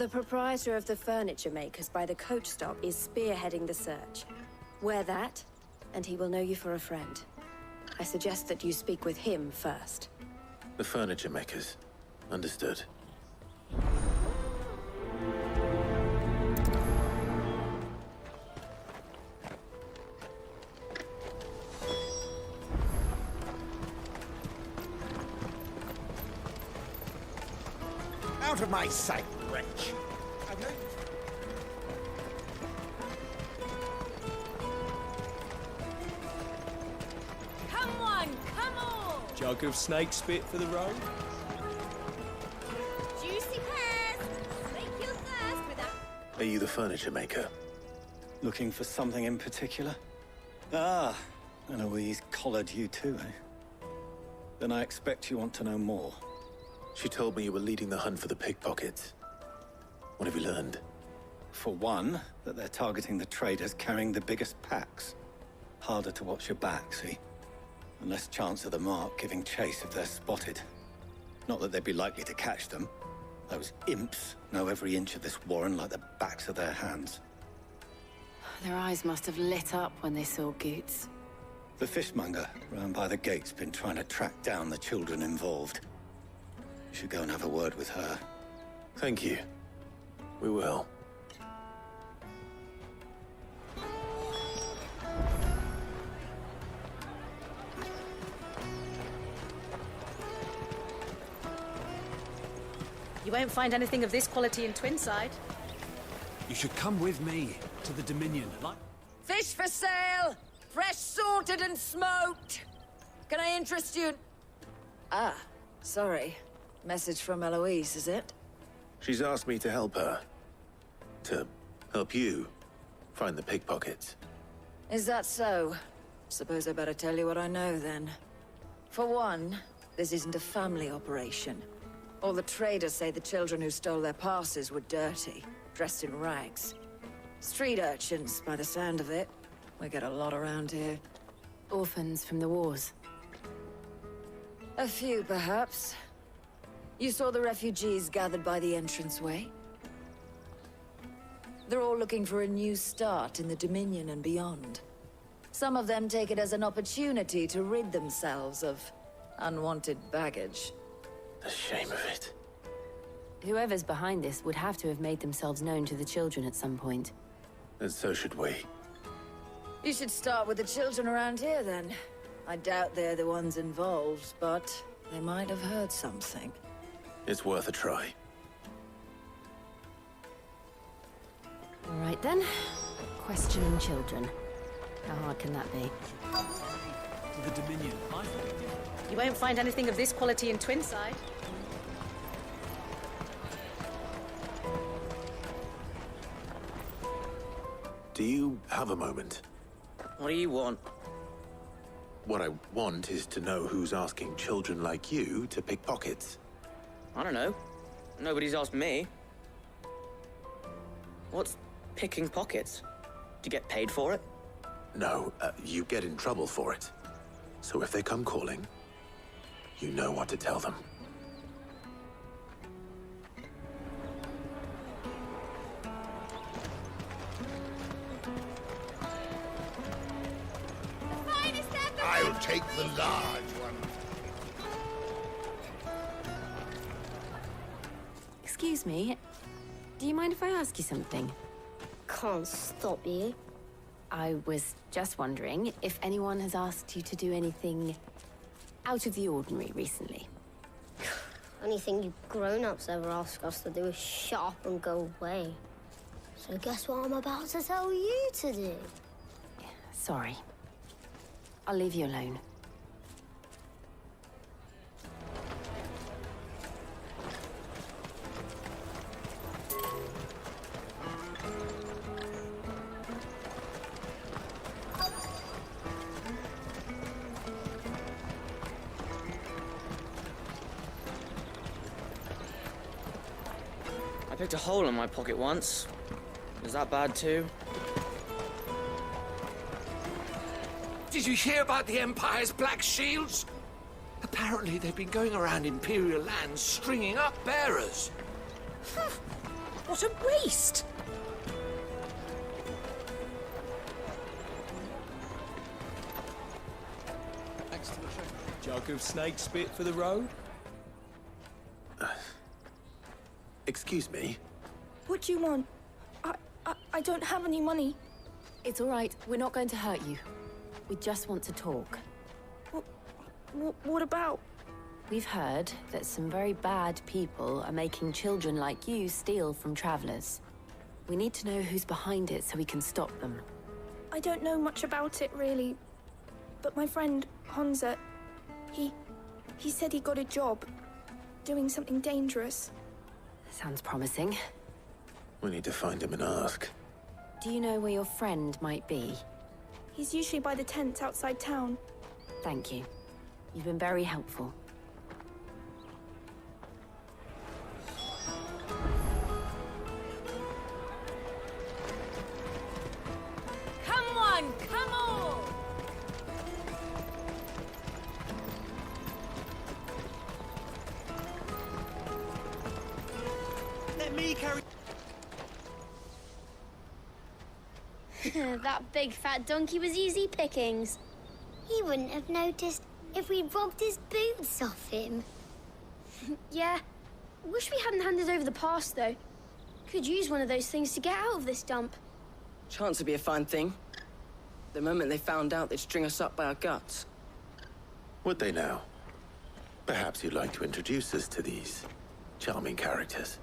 The proprietor of the furniture makers by the coach stop is spearheading the search. Wear that, and he will know you for a friend. I suggest that you speak with him first. The furniture makers. Understood. Out of my sight, wretch! Come on, come on! Jug of snake spit for the road? Juicy pears! Slake your thirst with a... Are you the furniture maker? Looking for something in particular? Ah, and Eloise collared you too, eh? Then I expect you want to know more. She told me you were leading the hunt for the pickpockets. What have you learned? For one, that they're targeting the traders carrying the biggest packs. Harder to watch your back, see? And less chance of the mark giving chase if they're spotted. Not that they'd be likely to catch them. Those imps know every inch of this warren like the backs of their hands. Their eyes must have lit up when they saw Goots. The fishmonger round by the gate's been trying to track down the children involved. You should go and have a word with her. Thank you. We will. You won't find anything of this quality in Twinside. You should come with me to the Dominion. Fish for sale! Fresh sorted and smoked! Can I interest you in... Ah, sorry. Message from Eloise, is it? She's asked me to help her. To help you find the pickpockets. Is that so? Suppose I better tell you what I know, then. For one, this isn't a family operation. All the traders say the children who stole their passes were dirty, dressed in rags. Street urchins, by the sound of it. We get a lot around here. Orphans from the wars. A few, perhaps. You saw the refugees gathered by the entranceway? They're all looking for a new start in the Dominion and beyond. Some of them take it as an opportunity to rid themselves of unwanted baggage. The shame of it. Whoever's behind this would have to have made themselves known to the children at some point. And so should we. You should start with the children around here, then. I doubt they're the ones involved, but they might have heard something. It's worth a try. All right then. Questioning children. How hard can that be? To the Dominion. You won't find anything of this quality in Twinside. Do you have a moment? What do you want? What I want is to know who's asking children like you to pick pockets. I don't know. Nobody's asked me. What's picking pockets? Do you get paid for it? No, you get in trouble for it. So if they come calling, you know what to tell them. I'll take the large one. Excuse me. Do you mind if I ask you something? Can't stop you. I was just wondering if anyone has asked you to do anything out of the ordinary recently. Anything you grown-ups ever ask us to do is shut up and go away. So guess what I'm about to tell you to do? Sorry. I'll leave you alone. I picked a hole in my pocket once. Was that bad too? Did you hear about the Empire's Black Shields? Apparently they've been going around Imperial lands stringing up bearers. What a waste! Jug of snake spit for the road? Excuse me? What do you want? I don't have any money. It's all right. We're not going to hurt you. We just want to talk. What about? We've heard that some very bad people are making children like you steal from travelers. We need to know who's behind it so we can stop them. I don't know much about it, really. But my friend, Hansa, he said he got a job doing something dangerous. Sounds promising. We need to find him and ask. Do you know where your friend might be? He's usually by the tents outside town. Thank you. You've been very helpful. Come on, come on! Let me carry... That big fat donkey was easy pickings. He wouldn't have noticed if we'd robbed his boots off him. Yeah. Wish we hadn't handed over the pass, though. Could use one of those things to get out of this dump. Chance would be a fine thing. The moment they found out, they'd string us up by our guts. Would they now? Perhaps you'd like to introduce us to these charming characters.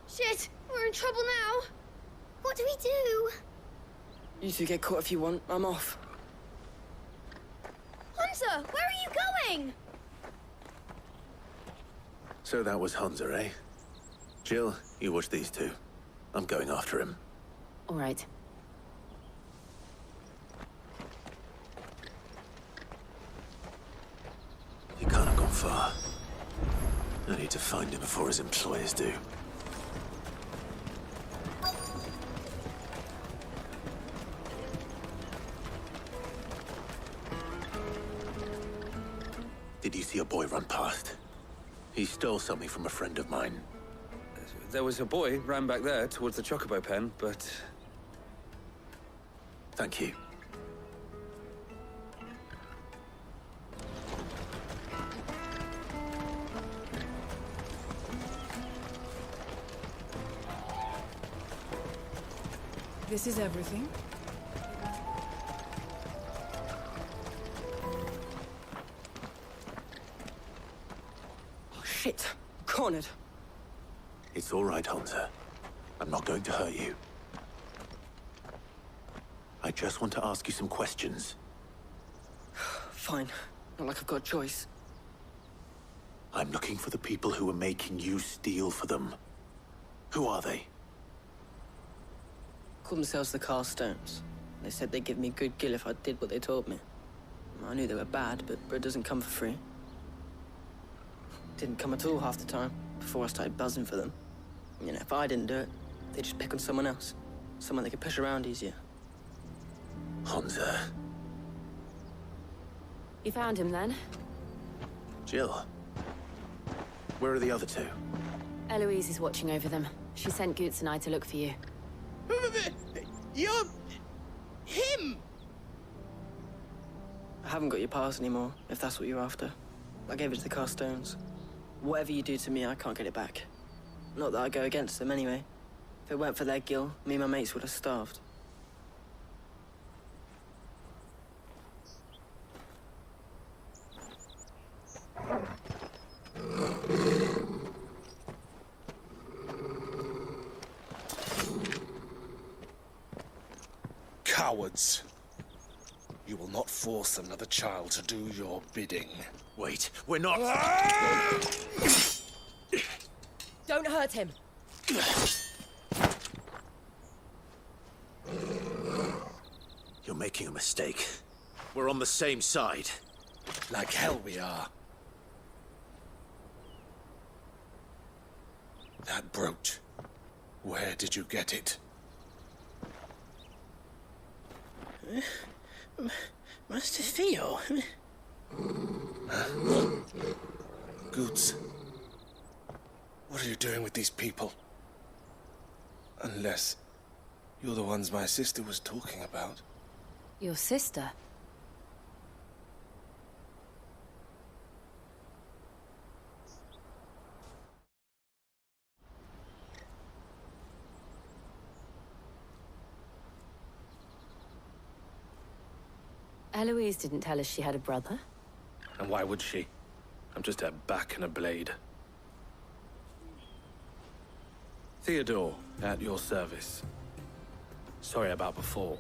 Shit, we're in trouble now. What do we do? You two get caught if you want. I'm off. Hansa, where are you going? So that was Hansa, eh? Jill, you watch these two. I'm going after him. All right. He can't have gone far. I need to find him before his employers do. Did you see a boy run past? He stole something from a friend of mine. There was a boy ran back there towards the Chocobo pen, but... Thank you. This is everything? Shit. Cornered. It's all right, Hansa. I'm not going to hurt you. I just want to ask you some questions. Fine. Not like I've got a choice. I'm looking for the people who are making you steal for them. Who are they? Called themselves the Carstones. They said they'd give me good gill if I did what they told me. I knew they were bad, but bread doesn't come for free. Didn't come at all half the time, before I started buzzing for them. You know, if I didn't do it, they'd just pick on someone else. Someone they could push around easier. Hansa. You found him then? Jill. Where are the other two? Eloise is watching over them. She sent Goots and I to look for you. You're... him! I haven't got your pass anymore, if that's what you're after. I gave it to the Carstones. Whatever you do to me, I can't get it back. Not that I go against them anyway. If it weren't for their gill, me and my mates would have starved. Cowards. You will not force another child to do your bidding. Wait, we're not... Don't hurt him. You're making a mistake. We're on the same side. Like hell we are. That brooch. Where did you get it? Master Theo? Goots. What are you doing with these people? Unless you're the ones my sister was talking about. Your sister? Eloise didn't tell us she had a brother. And why would she? I'm just her back and a blade. Theodore, at your service. Sorry about before.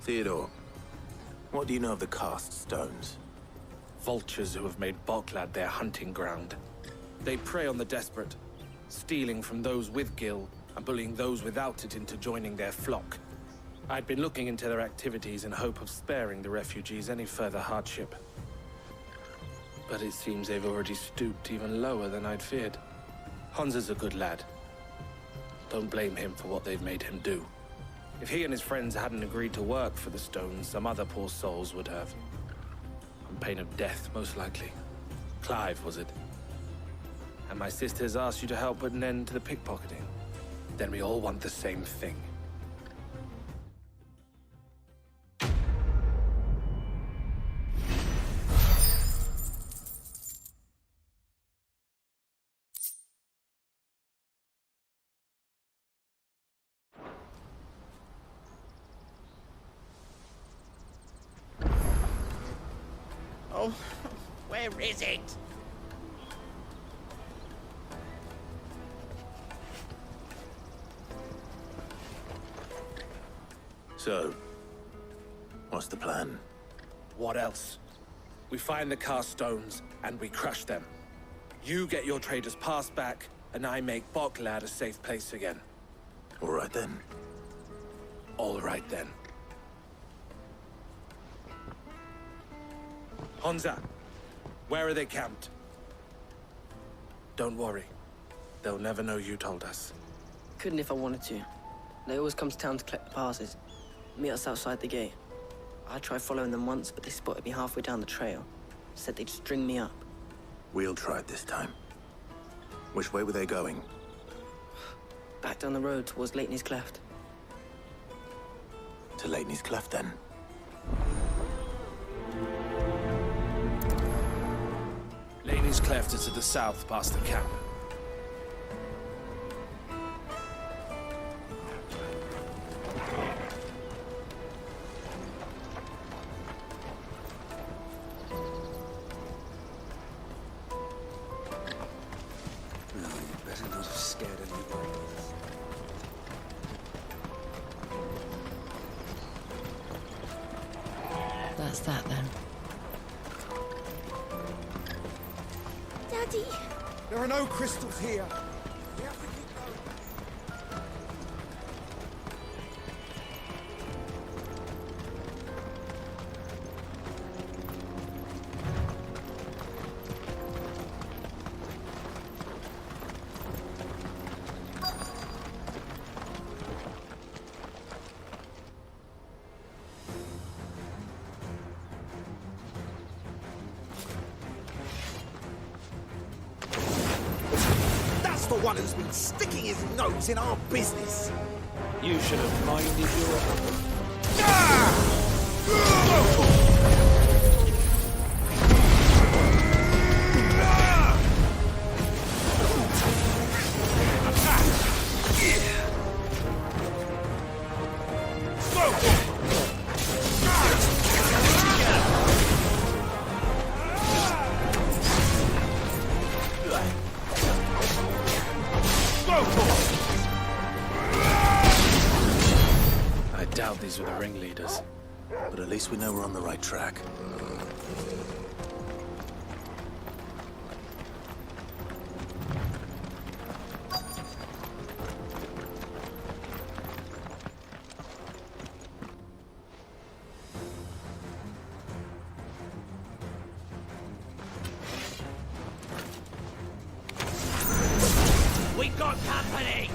Theodore, what do you know of the cast stones? Vultures who have made Boklad their hunting ground. They prey on the desperate, stealing from those with gil and bullying those without it into joining their flock. I'd been looking into their activities in hope of sparing the refugees any further hardship. But it seems they've already stooped even lower than I'd feared. Hansa's a good lad. Don't blame him for what they've made him do. If he and his friends hadn't agreed to work for the stones, some other poor souls would have. On pain of death, most likely. Clive, was it? And my sisters asked you to help put an end to the pickpocketing. Then we all want the same thing. Oh, where is it? So, what's the plan? What else? We find the cast stones, and we crush them. You get your trader's pass back, and I make Boklad a safe place again. All right then. All right then. Hansa, where are they camped? Don't worry. They'll never know you told us. Couldn't if I wanted to. They always come to town to collect the passes. Meet us outside the gate. I tried following them once, but they spotted me halfway down the trail. Said they'd string me up. We'll try it this time. Which way were they going? Back down the road towards Leitney's Cleft. To Leitney's Cleft, then? Leitney's Cleft is to the south, past the camp. No, you better not have scared anybody. That's that then. Daddy! There are no crystals here. We have to keep going. That's the one who's been sticking his nose in our business. You should have minded your... I doubt these were the ringleaders. But at least we know we're on the right track. We got company.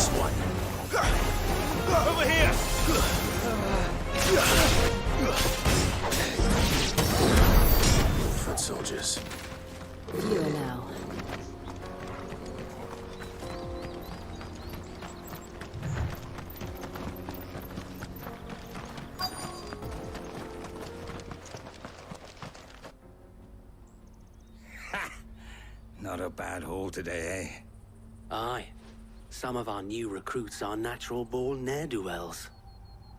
This one! Over here! Foot soldiers. Fewer now. Not a bad haul today, eh? Aye. Some of our new recruits are natural-born ne'er-do-wells.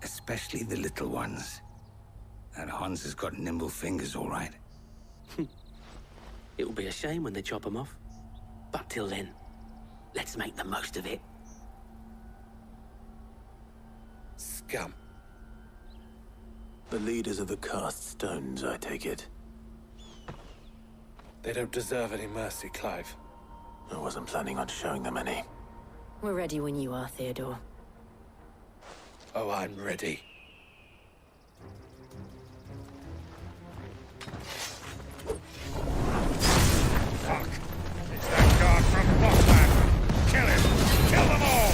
Especially the little ones. That Hans has got nimble fingers, all right. It will be a shame when they chop them off. But till then, let's make the most of it. Scum. The leaders of the cast stones, I take it. They don't deserve any mercy, Clive. I wasn't planning on showing them any. We're ready when you are, Theodore. Oh, I'm ready. Fuck! It's that guard from Bockland! Kill him! Kill them all!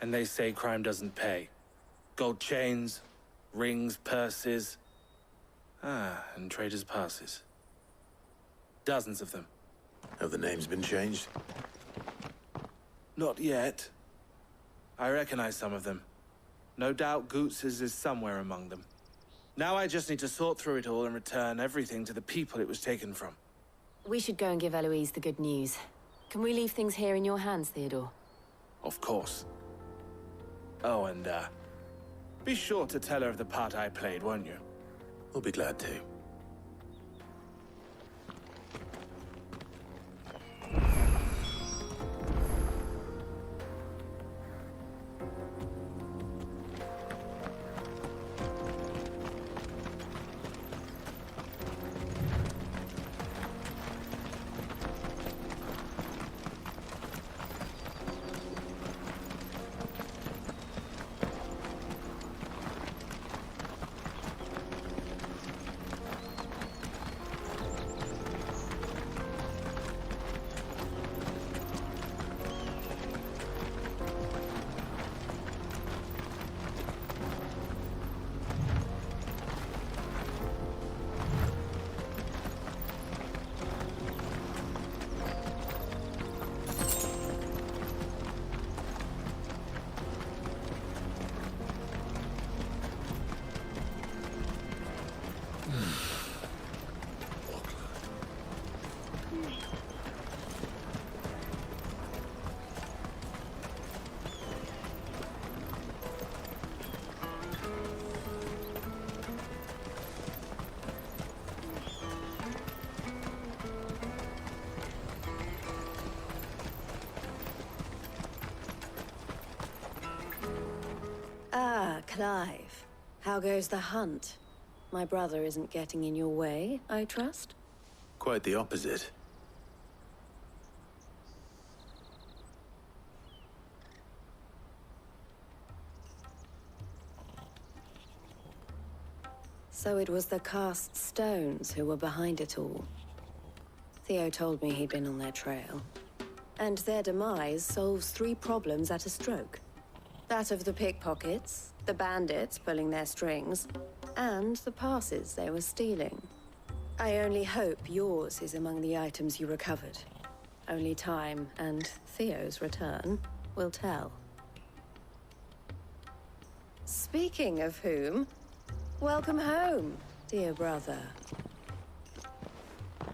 And they say crime doesn't pay. Gold chains, rings, purses. And traders' passes. Dozens of them. Have the names been changed? Not yet. I recognize some of them. No doubt Goots's is somewhere among them. Now I just need to sort through it all and return everything to the people it was taken from. We should go and give Eloise the good news. Can we leave things here in your hands, Theodore? Of course. Oh, and, be sure to tell her of the part I played, won't you? We'll be glad to. Ah, Clive. How goes the hunt? My brother isn't getting in your way, I trust? Quite the opposite. So it was the cast stones who were behind it all. Theo told me he'd been on their trail. And their demise solves 3 problems at a stroke. That of the pickpockets, the bandits pulling their strings, and the passes they were stealing. I only hope yours is among the items you recovered. Only time and Theo's return will tell. Speaking of whom, welcome home, dear brother.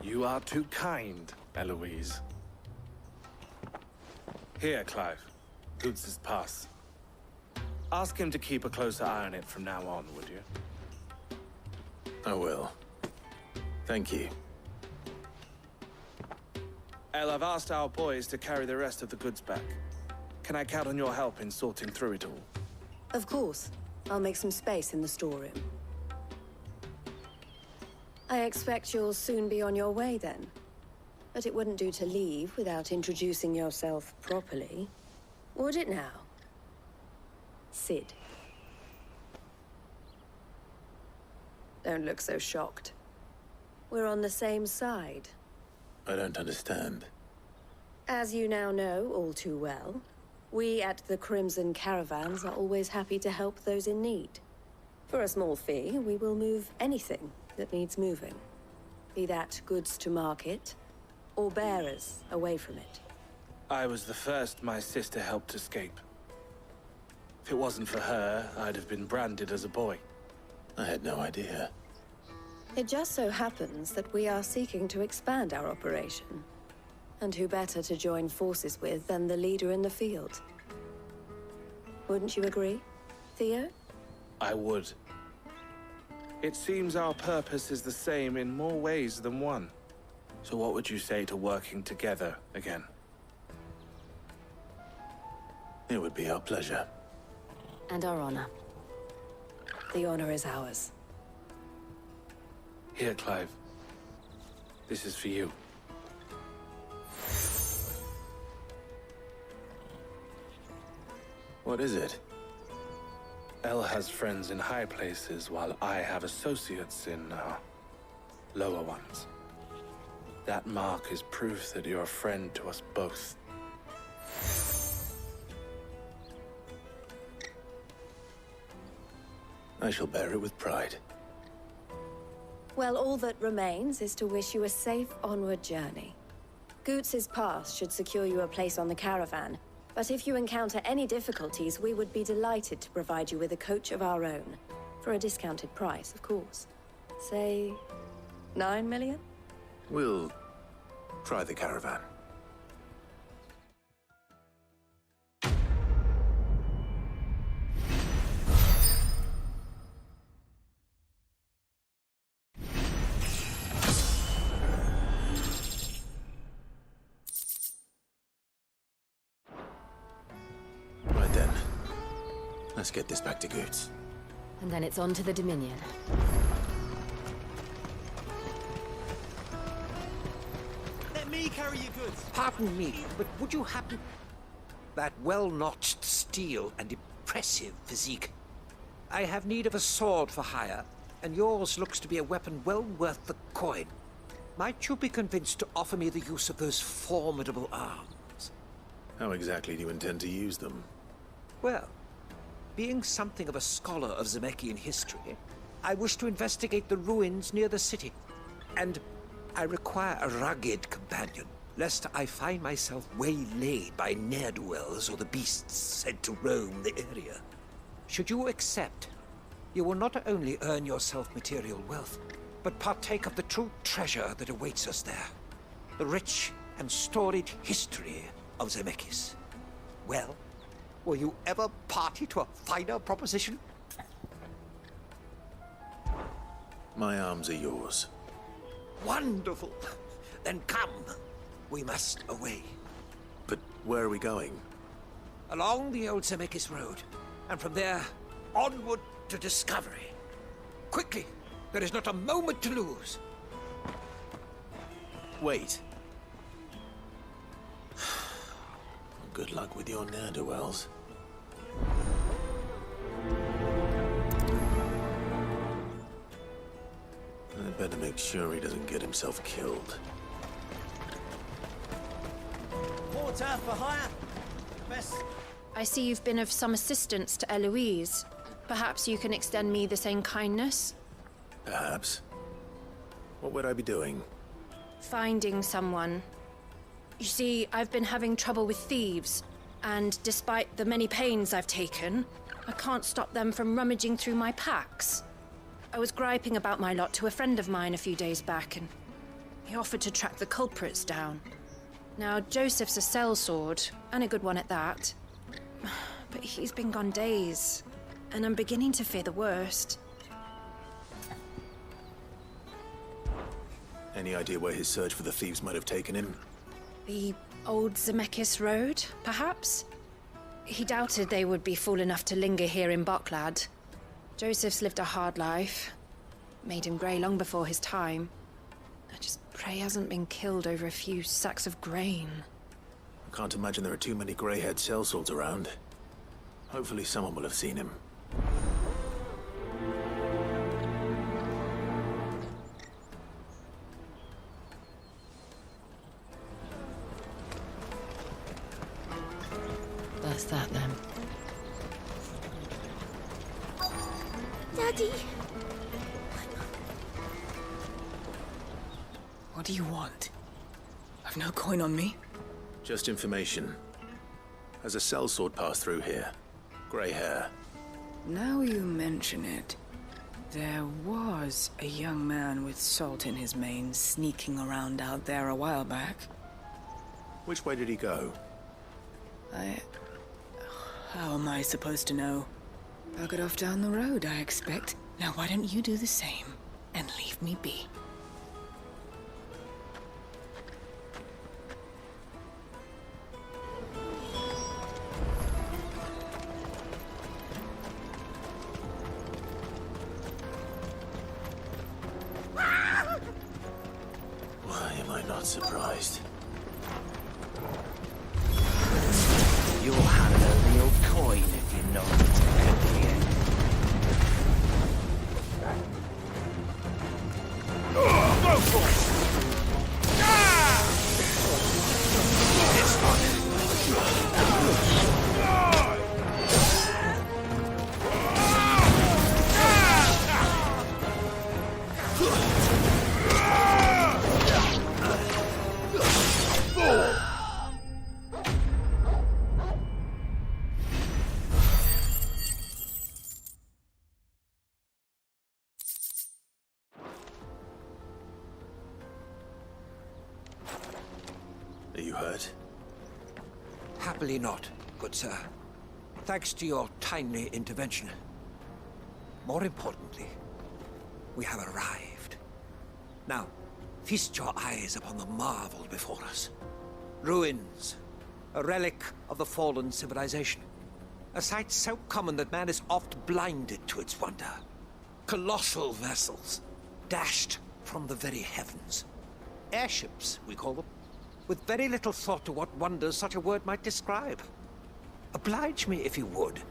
You are too kind, Eloise. Here, Clive. Goods' pass. Ask him to keep a closer eye on it from now on, would you? I will. Thank you. El, I've asked our boys to carry the rest of the goods back. Can I count on your help in sorting through it all? Of course. I'll make some space in the storeroom. I expect you'll soon be on your way then. But it wouldn't do to leave without introducing yourself properly. Would it now? Sid. Don't look so shocked. We're on the same side. I don't understand. As you now know all too well, we at the Crimson Caravans are always happy to help those in need. For a small fee, we will move anything that needs moving. Be that goods to market, or bearers away from it. I was the first my sister helped escape. If it wasn't for her, I'd have been branded as a boy. I had no idea. It just so happens that we are seeking to expand our operation. And who better to join forces with than the leader in the field? Wouldn't you agree, Theo? I would. It seems our purpose is the same in more ways than one. So what would you say to working together again? It would be our pleasure. And our honor. The honor is ours. Here, Clive. This is for you. What is it? El has friends in high places, while I have associates in, lower ones. That mark is proof that you're a friend to us both. I shall bear it with pride. Well, all that remains is to wish you a safe onward journey. Goots' pass should secure you a place on the caravan, but if you encounter any difficulties, we would be delighted to provide you with a coach of our own. For a discounted price, of course. Say, 9 million? We'll try the caravan. Right then. Let's get this back to Goots. And then it's on to the Dominion. Let me carry your goods. Pardon me, but would you happen... That well-notched steel and impressive physique. I have need of a sword for hire, and yours looks to be a weapon well worth the coin. Might you be convinced to offer me the use of those formidable arms? How exactly do you intend to use them? Well, being something of a scholar of Zemeckis history, I wish to investigate the ruins near the city. And I require a rugged companion, lest I find myself waylaid by ne'er-do-wells or the beasts said to roam the area. Should you accept, you will not only earn yourself material wealth, but partake of the true treasure that awaits us there. The rich and storied history of Zemeckis. Well, will you ever party to a finer proposition? My arms are yours. Wonderful! Then come. We must away. But where are we going? Along the old Zemeckis road. And from there, Onward to discovery. Quickly! There is not a moment to lose. Wait. Good luck with your ne'er-do-wells. I better make sure he doesn't get himself killed. Porter for hire. Best. I see you've been of some assistance to Eloise. Perhaps you can extend me the same kindness? Perhaps. What would I be doing? Finding someone. You see, I've been having trouble with thieves, and despite the many pains I've taken, I can't stop them from rummaging through my packs. I was griping about my lot to a friend of mine a few days back, and he offered to track the culprits down. Now, Joseph's a sellsword, and a good one at that. But he's been gone days, and I'm beginning to fear the worst. Any idea where his search for the thieves might have taken him? The old Zemeckis Road, perhaps? He doubted they would be fool enough to linger here in Boklad. Joseph's lived a hard life. Made him grey long before his time. I just pray he hasn't been killed over a few sacks of grain. I can't imagine there are too many grey-haired sellswords around. Hopefully someone will have seen him. That's that, then. Daddy! What do you want? I've no coin on me. Just information. Has a sellsword passed through here? Grey hair. Now you mention it, there was a young man with salt in his mane sneaking around out there a while back. Which way did he go? How am I supposed to know? Bucket off down the road, I expect. Now why don't you do the same and leave me be? Why am I not surprised? You'll hand over your coin if you know it's convenient. Go for it! This Are you hurt? Happily not, good sir. Thanks to your timely intervention. More importantly, we have arrived. Now, feast your eyes upon the marvel before us. Ruins, a relic of the fallen civilization. A sight so common that man is oft blinded to its wonder. Colossal vessels, dashed from the very heavens. Airships, we call them, with very little thought to what wonders such a word might describe. Oblige me if you would.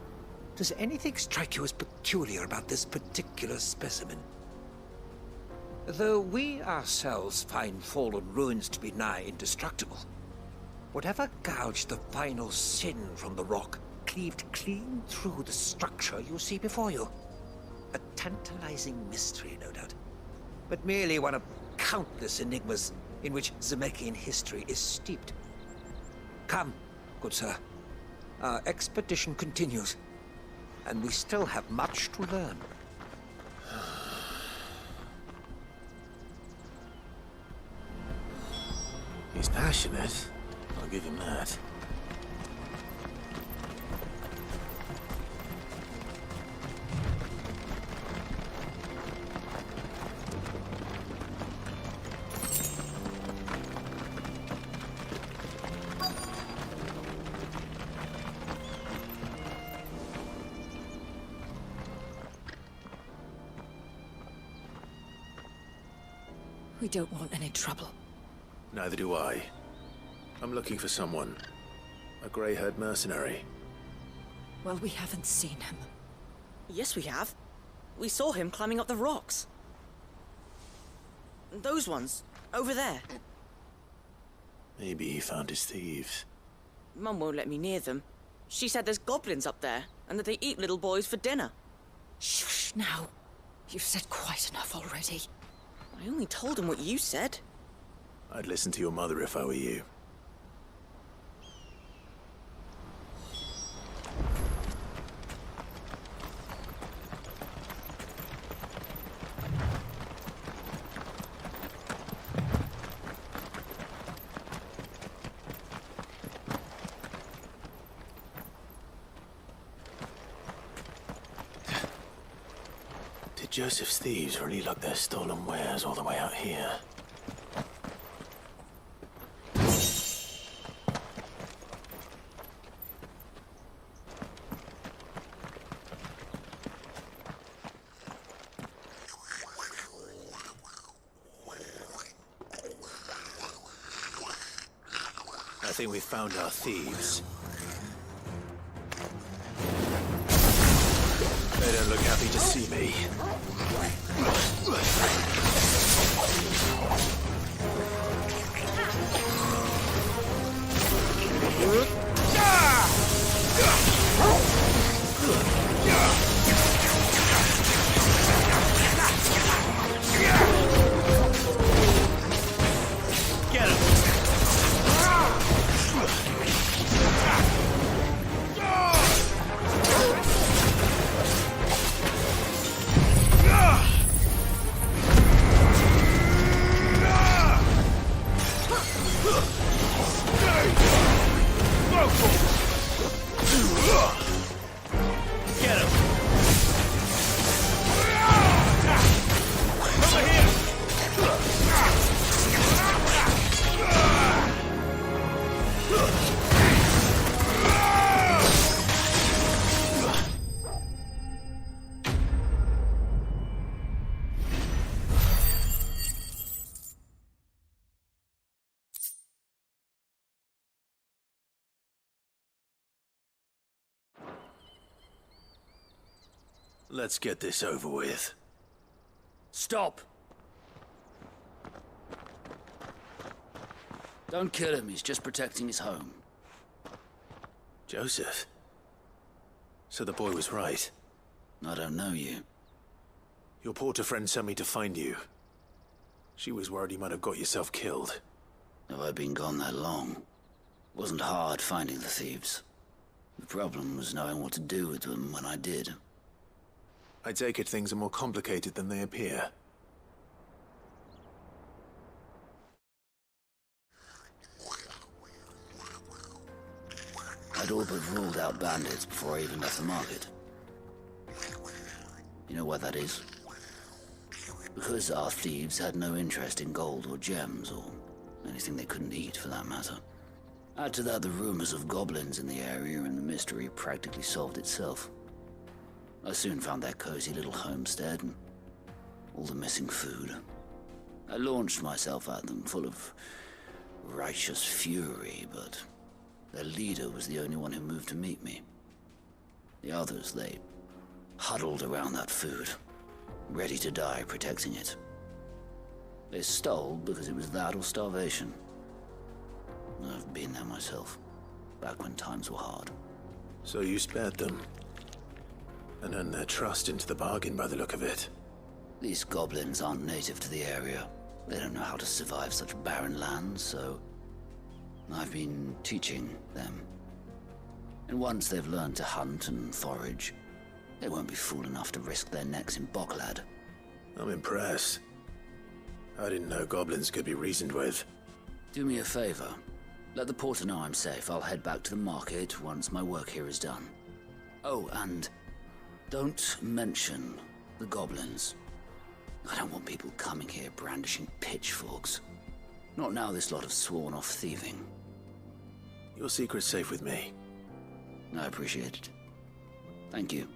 Does anything strike you as peculiar about this particular specimen? Though we ourselves find fallen ruins to be nigh indestructible, whatever gouged the final sin from the rock cleaved clean through the structure you see before you. A tantalizing mystery, no doubt, but merely one of countless enigmas in which Zemeckis history is steeped. Come, good sir. Our expedition continues, and we still have much to learn. He's passionate. I'll give him that. We don't want any trouble. Neither do I. I'm looking for someone. A grey-haired mercenary. Well, we haven't seen him. Yes, we have. We saw him climbing up the rocks. Those ones, over there. Maybe he found his thieves. Mum won't let me near them. She said there's goblins up there, and that they eat little boys for dinner. Shush, now. You've said quite enough already. I only told him what you said. I'd listen to your mother if I were you. Did Joseph's thieves really lug their stolen wares all the way out here? I think we found our thieves. They don't look happy to see me. Get him! Let's get this over with. Stop! Don't kill him, he's just protecting his home. Joseph? So the boy was right. I don't know you. Your porter friend sent me to find you. She was worried you might have got yourself killed. Have I been gone that long? It wasn't hard finding the thieves. The problem was knowing what to do with them when I did. I take it things are more complicated than they appear. I'd all but ruled out bandits before I even left the market. You know why that is? Because our thieves had no interest in gold or gems, or anything they couldn't eat for that matter. Add to that the rumors of goblins in the area, and the mystery practically solved itself. I soon found their cozy little homestead and all the missing food. I launched myself at them, full of righteous fury, but their leader was the only one who moved to meet me. The others, they huddled around that food, ready to die protecting it. They stole because it was that or starvation. I've been there myself, back when times were hard. So you spared them? And earned their trust into the bargain by the look of it. These goblins aren't native to the area. They don't know how to survive such barren lands, so I've been teaching them. And once they've learned to hunt and forage, they won't be fool enough to risk their necks in Boklad. I'm impressed. I didn't know goblins could be reasoned with. Do me a favor. Let the porter know I'm safe. I'll head back to the market once my work here is done. Oh, and don't mention the goblins. I don't want people coming here brandishing pitchforks. Not now this lot have sworn off thieving. Your secret's safe with me. I appreciate it. Thank you.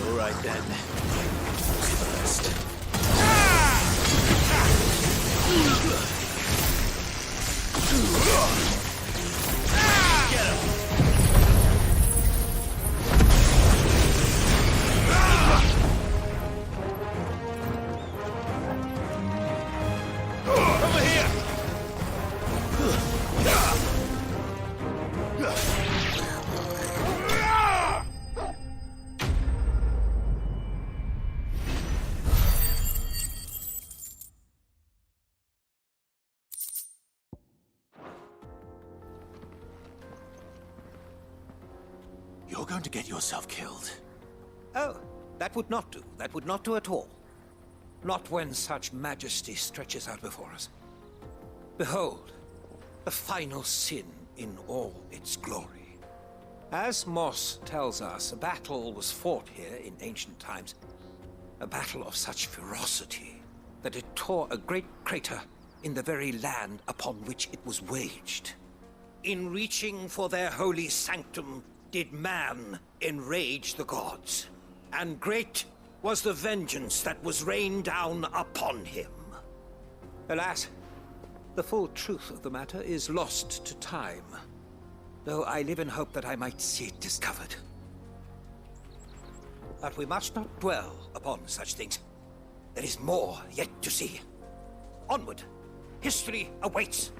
All right then. First. Get him! Over here! You're going to get yourself killed. Oh, that would not do. That would not do at all. Not when such majesty stretches out before us. Behold, the final sin in all its glory. As Moss tells us, a battle was fought here in ancient times. A battle of such ferocity that it tore a great crater in the very land upon which it was waged. In reaching for their holy sanctum, did man enrage the gods, and great was the vengeance that was rained down upon him. Alas, the full truth of the matter is lost to time, though I live in hope that I might see it discovered. But we must not dwell upon such things. There is more yet to see. Onward! History awaits!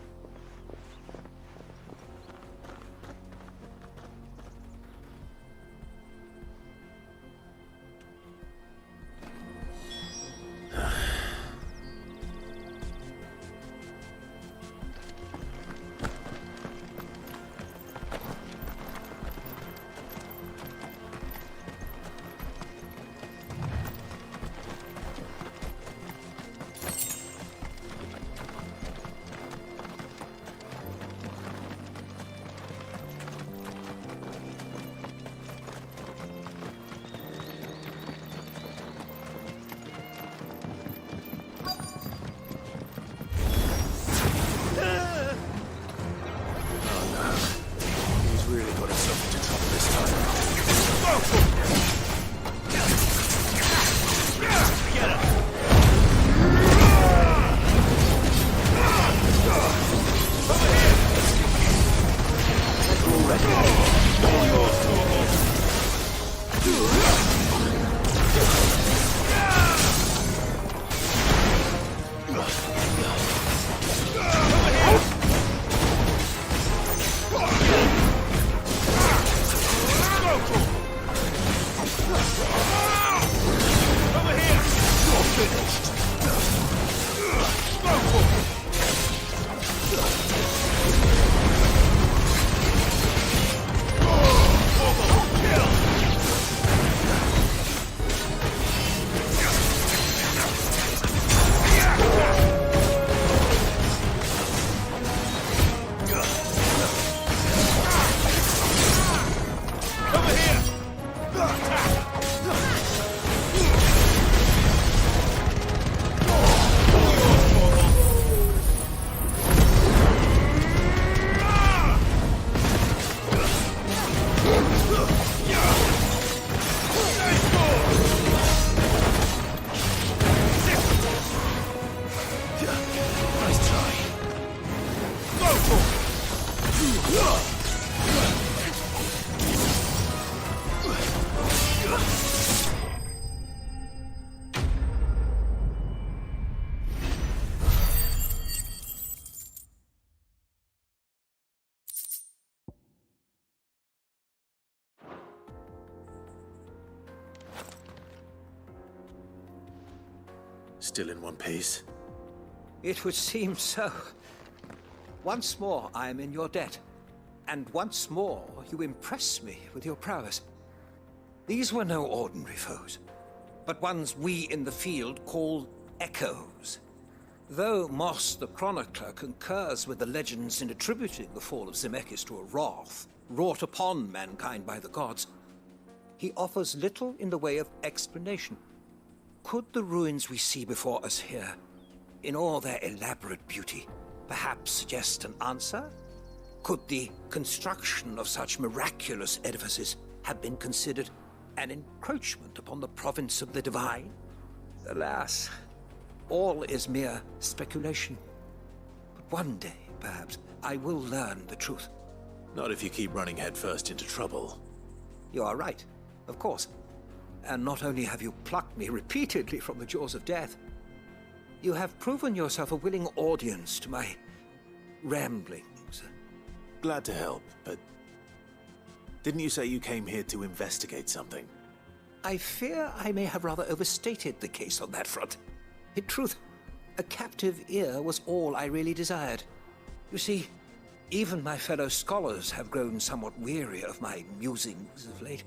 Still in one piece? It would seem so. Once more I am in your debt, and once more you impress me with your prowess. These were no ordinary foes, but ones we in the field call echoes. Though Moss the Chronicler concurs with the legends in attributing the fall of Zemeckis to a wrath wrought upon mankind by the gods, he offers little in the way of explanation. Could the ruins we see before us here, in all their elaborate beauty, perhaps suggest an answer? Could the construction of such miraculous edifices have been considered an encroachment upon the province of the divine. Alas, all is mere speculation. But one day, perhaps, I will learn the truth. Not if you keep running headfirst into trouble. You are right, of course. And not only have you plucked me repeatedly from the jaws of death, you have proven yourself a willing audience to my ramblings. Glad to help, but didn't you say you came here to investigate something? I fear I may have rather overstated the case on that front. In truth, a captive ear was all I really desired. You see, even my fellow scholars have grown somewhat weary of my musings of late.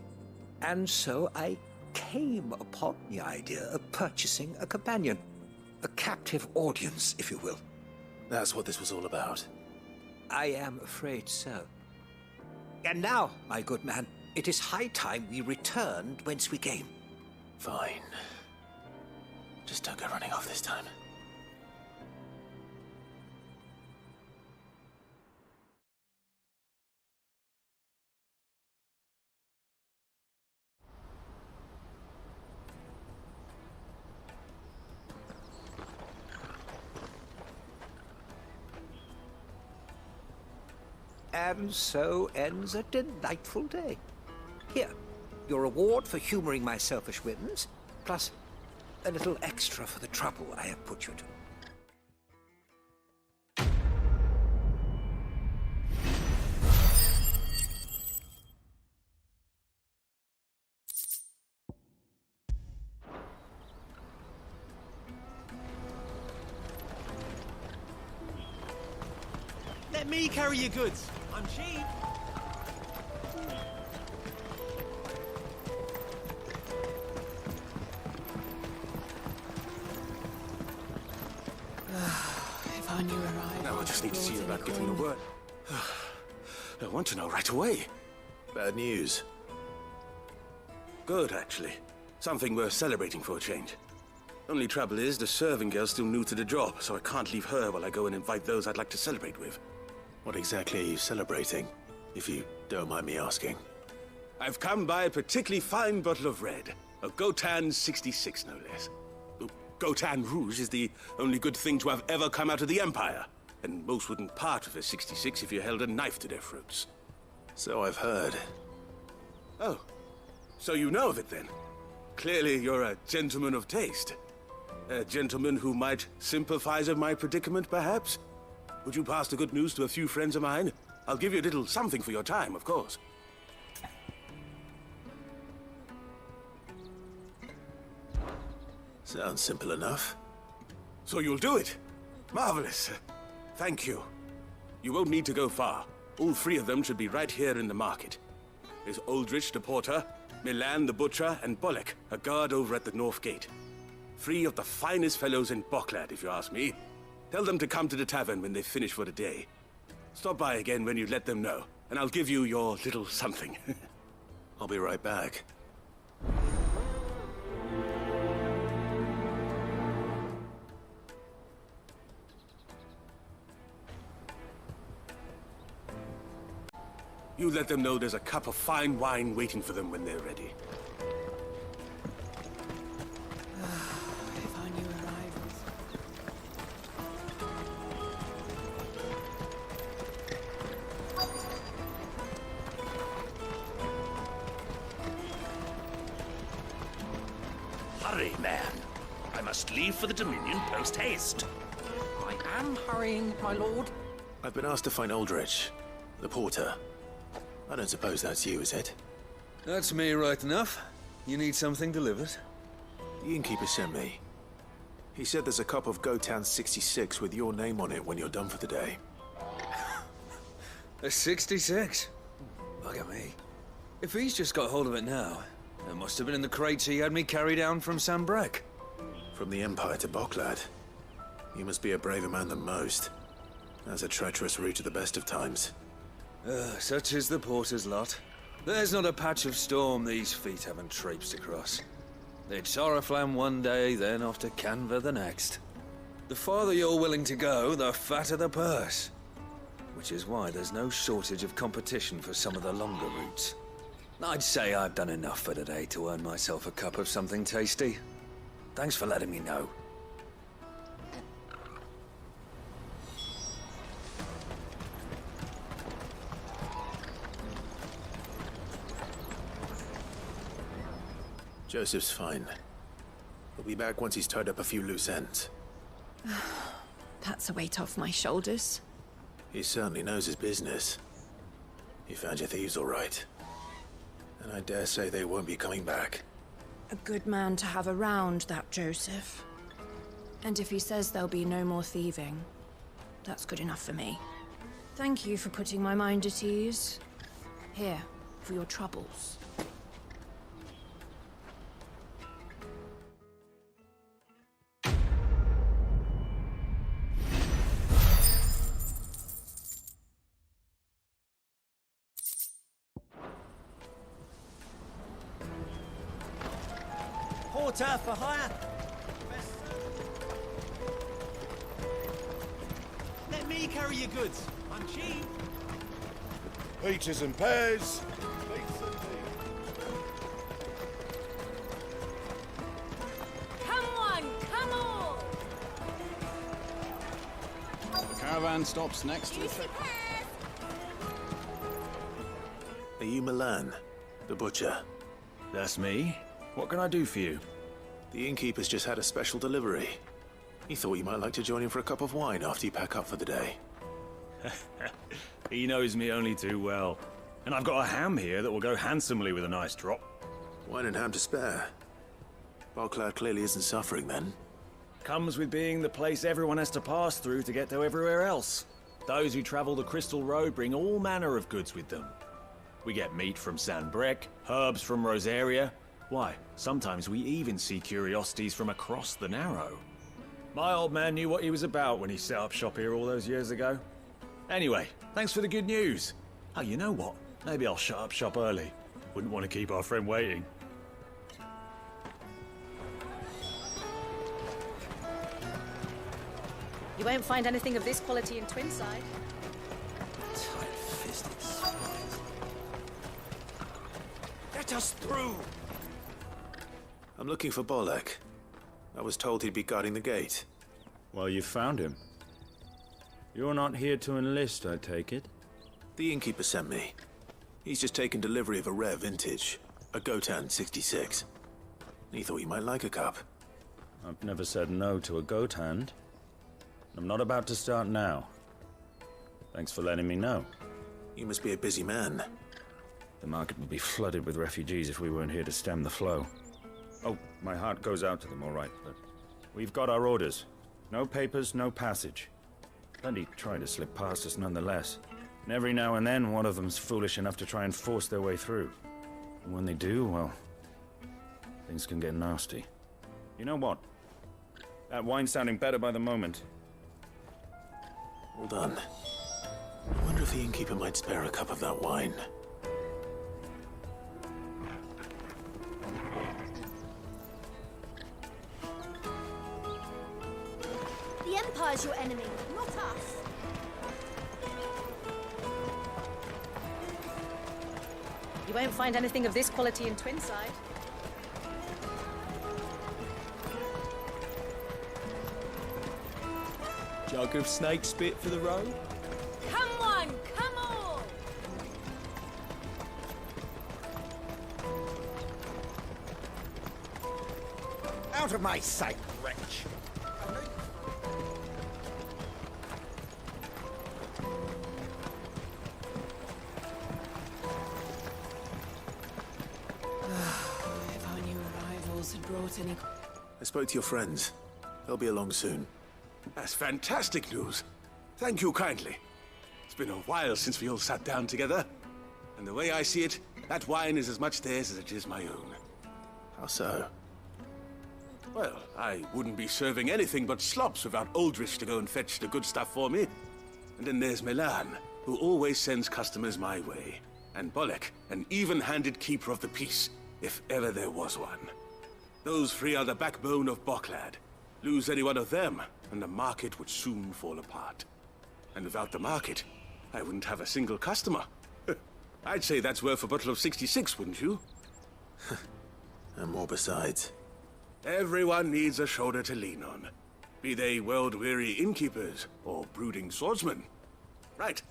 And so I came upon the idea of purchasing a companion. A captive audience, if you will. That's what this was all about. I am afraid so. And now, my good man, it is high time we returned whence we came. Fine. Just don't go running off this time. And so ends a delightful day. Here, your reward for humoring my selfish whims, plus a little extra for the trouble I have put you to. Let me carry your goods. I'm cheap. If I knew where I Now I just need to see about getting the word. I want to know right away. Bad news. Good, actually. Something worth celebrating for a change. Only trouble is, the serving girl's still new to the job, so I can't leave her while I go and invite those I'd like to celebrate with. What exactly are you celebrating, if you don't mind me asking? I've come by a particularly fine bottle of red. A Gotan 66, no less. Gotan Rouge is the only good thing to have ever come out of the Empire. And most wouldn't part with a 66 if you held a knife to their throats. So I've heard. Oh, so you know of it then? Clearly you're a gentleman of taste. A gentleman who might sympathize with my predicament, perhaps? Would you pass the good news to a few friends of mine? I'll give you a little something for your time, of course. Sounds simple enough. So you'll do it? Marvelous. Thank you. You won't need to go far. All three of them should be right here in the market. There's Aldrich the porter, Milan the butcher, and Bolek, a guard over at the north gate. Three of the finest fellows in Boklad, if you ask me. Tell them to come to the tavern when they finish for the day. Stop by again when you let them know, and I'll give you your little something. I'll be right back. You let them know there's a cup of fine wine waiting for them when they're ready. If I knew where I was. Hurry, man. I must leave for the Dominion post-haste. I am hurrying, my lord. I've been asked to find Aldrich, the porter. I don't suppose that's you, is it? That's me right enough. You need something delivered? The innkeeper sent me. He said there's a cup of Gotan 66 with your name on it when you're done for the day. A 66? Look at me. If he's just got hold of it now, it must have been in the crates he had me carry down from Sambrek. From the Empire to Boklad. You must be a braver man than most. That's a treacherous route to the best of times. Such is the porter's lot. There's not a patch of storm these feet haven't traipsed across. It's Oriflamme one day, then off to Canva the next. The farther you're willing to go, the fatter the purse. Which is why there's no shortage of competition for some of the longer routes. I'd say I've done enough for today to earn myself a cup of something tasty. Thanks for letting me know. Joseph's fine. He'll be back once he's tied up a few loose ends. That's a weight off my shoulders. He certainly knows his business. He found your thieves all right. And I dare say they won't be coming back. A good man to have around, that Joseph. And if he says there'll be no more thieving, that's good enough for me. Thank you for putting my mind at ease. Here, for your troubles. Porter for hire. Let me carry your goods. I'm cheap. Peaches and pears. Come on, come on! The caravan stops next to the trip. Are you Milan, the butcher? That's me. What can I do for you? The innkeeper's just had a special delivery. He thought you might like to join him for a cup of wine after you pack up for the day. He knows me only too well. And I've got a ham here that will go handsomely with a nice drop. Wine and ham to spare. Bocklad clearly isn't suffering then. Comes with being the place everyone has to pass through to get to everywhere else. Those who travel the Crystal Road bring all manner of goods with them. We get meat from San Brec, herbs from Rosaria. Why, sometimes we even see curiosities from across the Narrow. My old man knew what he was about when he set up shop here all those years ago. Anyway, thanks for the good news. Oh, you know what? Maybe I'll shut up shop early. Wouldn't want to keep our friend waiting. You won't find anything of this quality in Twinside. Tight-fisted spies. Let us through! I'm looking for Bolek. I was told he'd be guarding the gate. Well, you found him. You're not here to enlist, I take it? The innkeeper sent me. He's just taken delivery of a rare vintage, a Gotan 66. He thought you might like a cup. I've never said no to a goat hand. I'm not about to start now. Thanks for letting me know. You must be a busy man. The market would be flooded with refugees if we weren't here to stem the flow. Oh, my heart goes out to them, all right, but we've got our orders. No papers, no passage. Plenty try to slip past us nonetheless. And every now and then, one of them's foolish enough to try and force their way through. And when they do, well, things can get nasty. You know what? That wine's sounding better by the moment. Well done. I wonder if the innkeeper might spare a cup of that wine. The Empire's your enemy, not us. You won't find anything of this quality in Twinside. Jug of snake spit for the road? Come on, come on! Out of my sight, wretch! If our new arrivals had brought any... I spoke to your friends. They'll be along soon. That's fantastic news. Thank you kindly. It's been a while since we all sat down together. And the way I see it, that wine is as much theirs as it is my own. How so? Well, I wouldn't be serving anything but slops without Aldrich to go and fetch the good stuff for me. And then there's Milan, who always sends customers my way. And Bolek, an even-handed keeper of the peace, if ever there was one. Those three are the backbone of Bocklad. Lose any one of them, and the market would soon fall apart. And without the market, I wouldn't have a single customer. I'd say that's worth a bottle of 66, wouldn't you? And more besides. Everyone needs a shoulder to lean on. Be they world-weary innkeepers or brooding swordsmen. Right.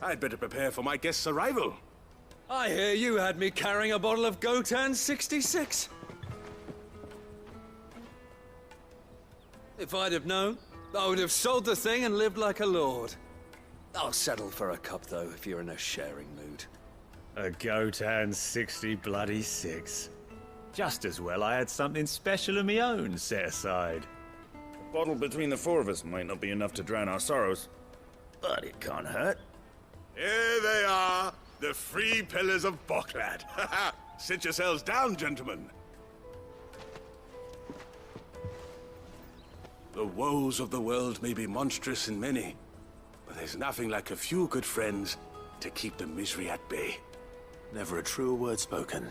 I'd better prepare for my guest's arrival. I hear you had me carrying a bottle of Gotan 66. If I'd have known, I would have sold the thing and lived like a lord. I'll settle for a cup, though, if you're in a sharing mood. A Gotan 66. Just as well I had something special of my own set aside. A bottle between the four of us might not be enough to drown our sorrows, but it can't hurt. Here they are, the free pillars of Boklad. Sit yourselves down, gentlemen. The woes of the world may be monstrous in many, but there's nothing like a few good friends to keep the misery at bay. Never a truer word spoken.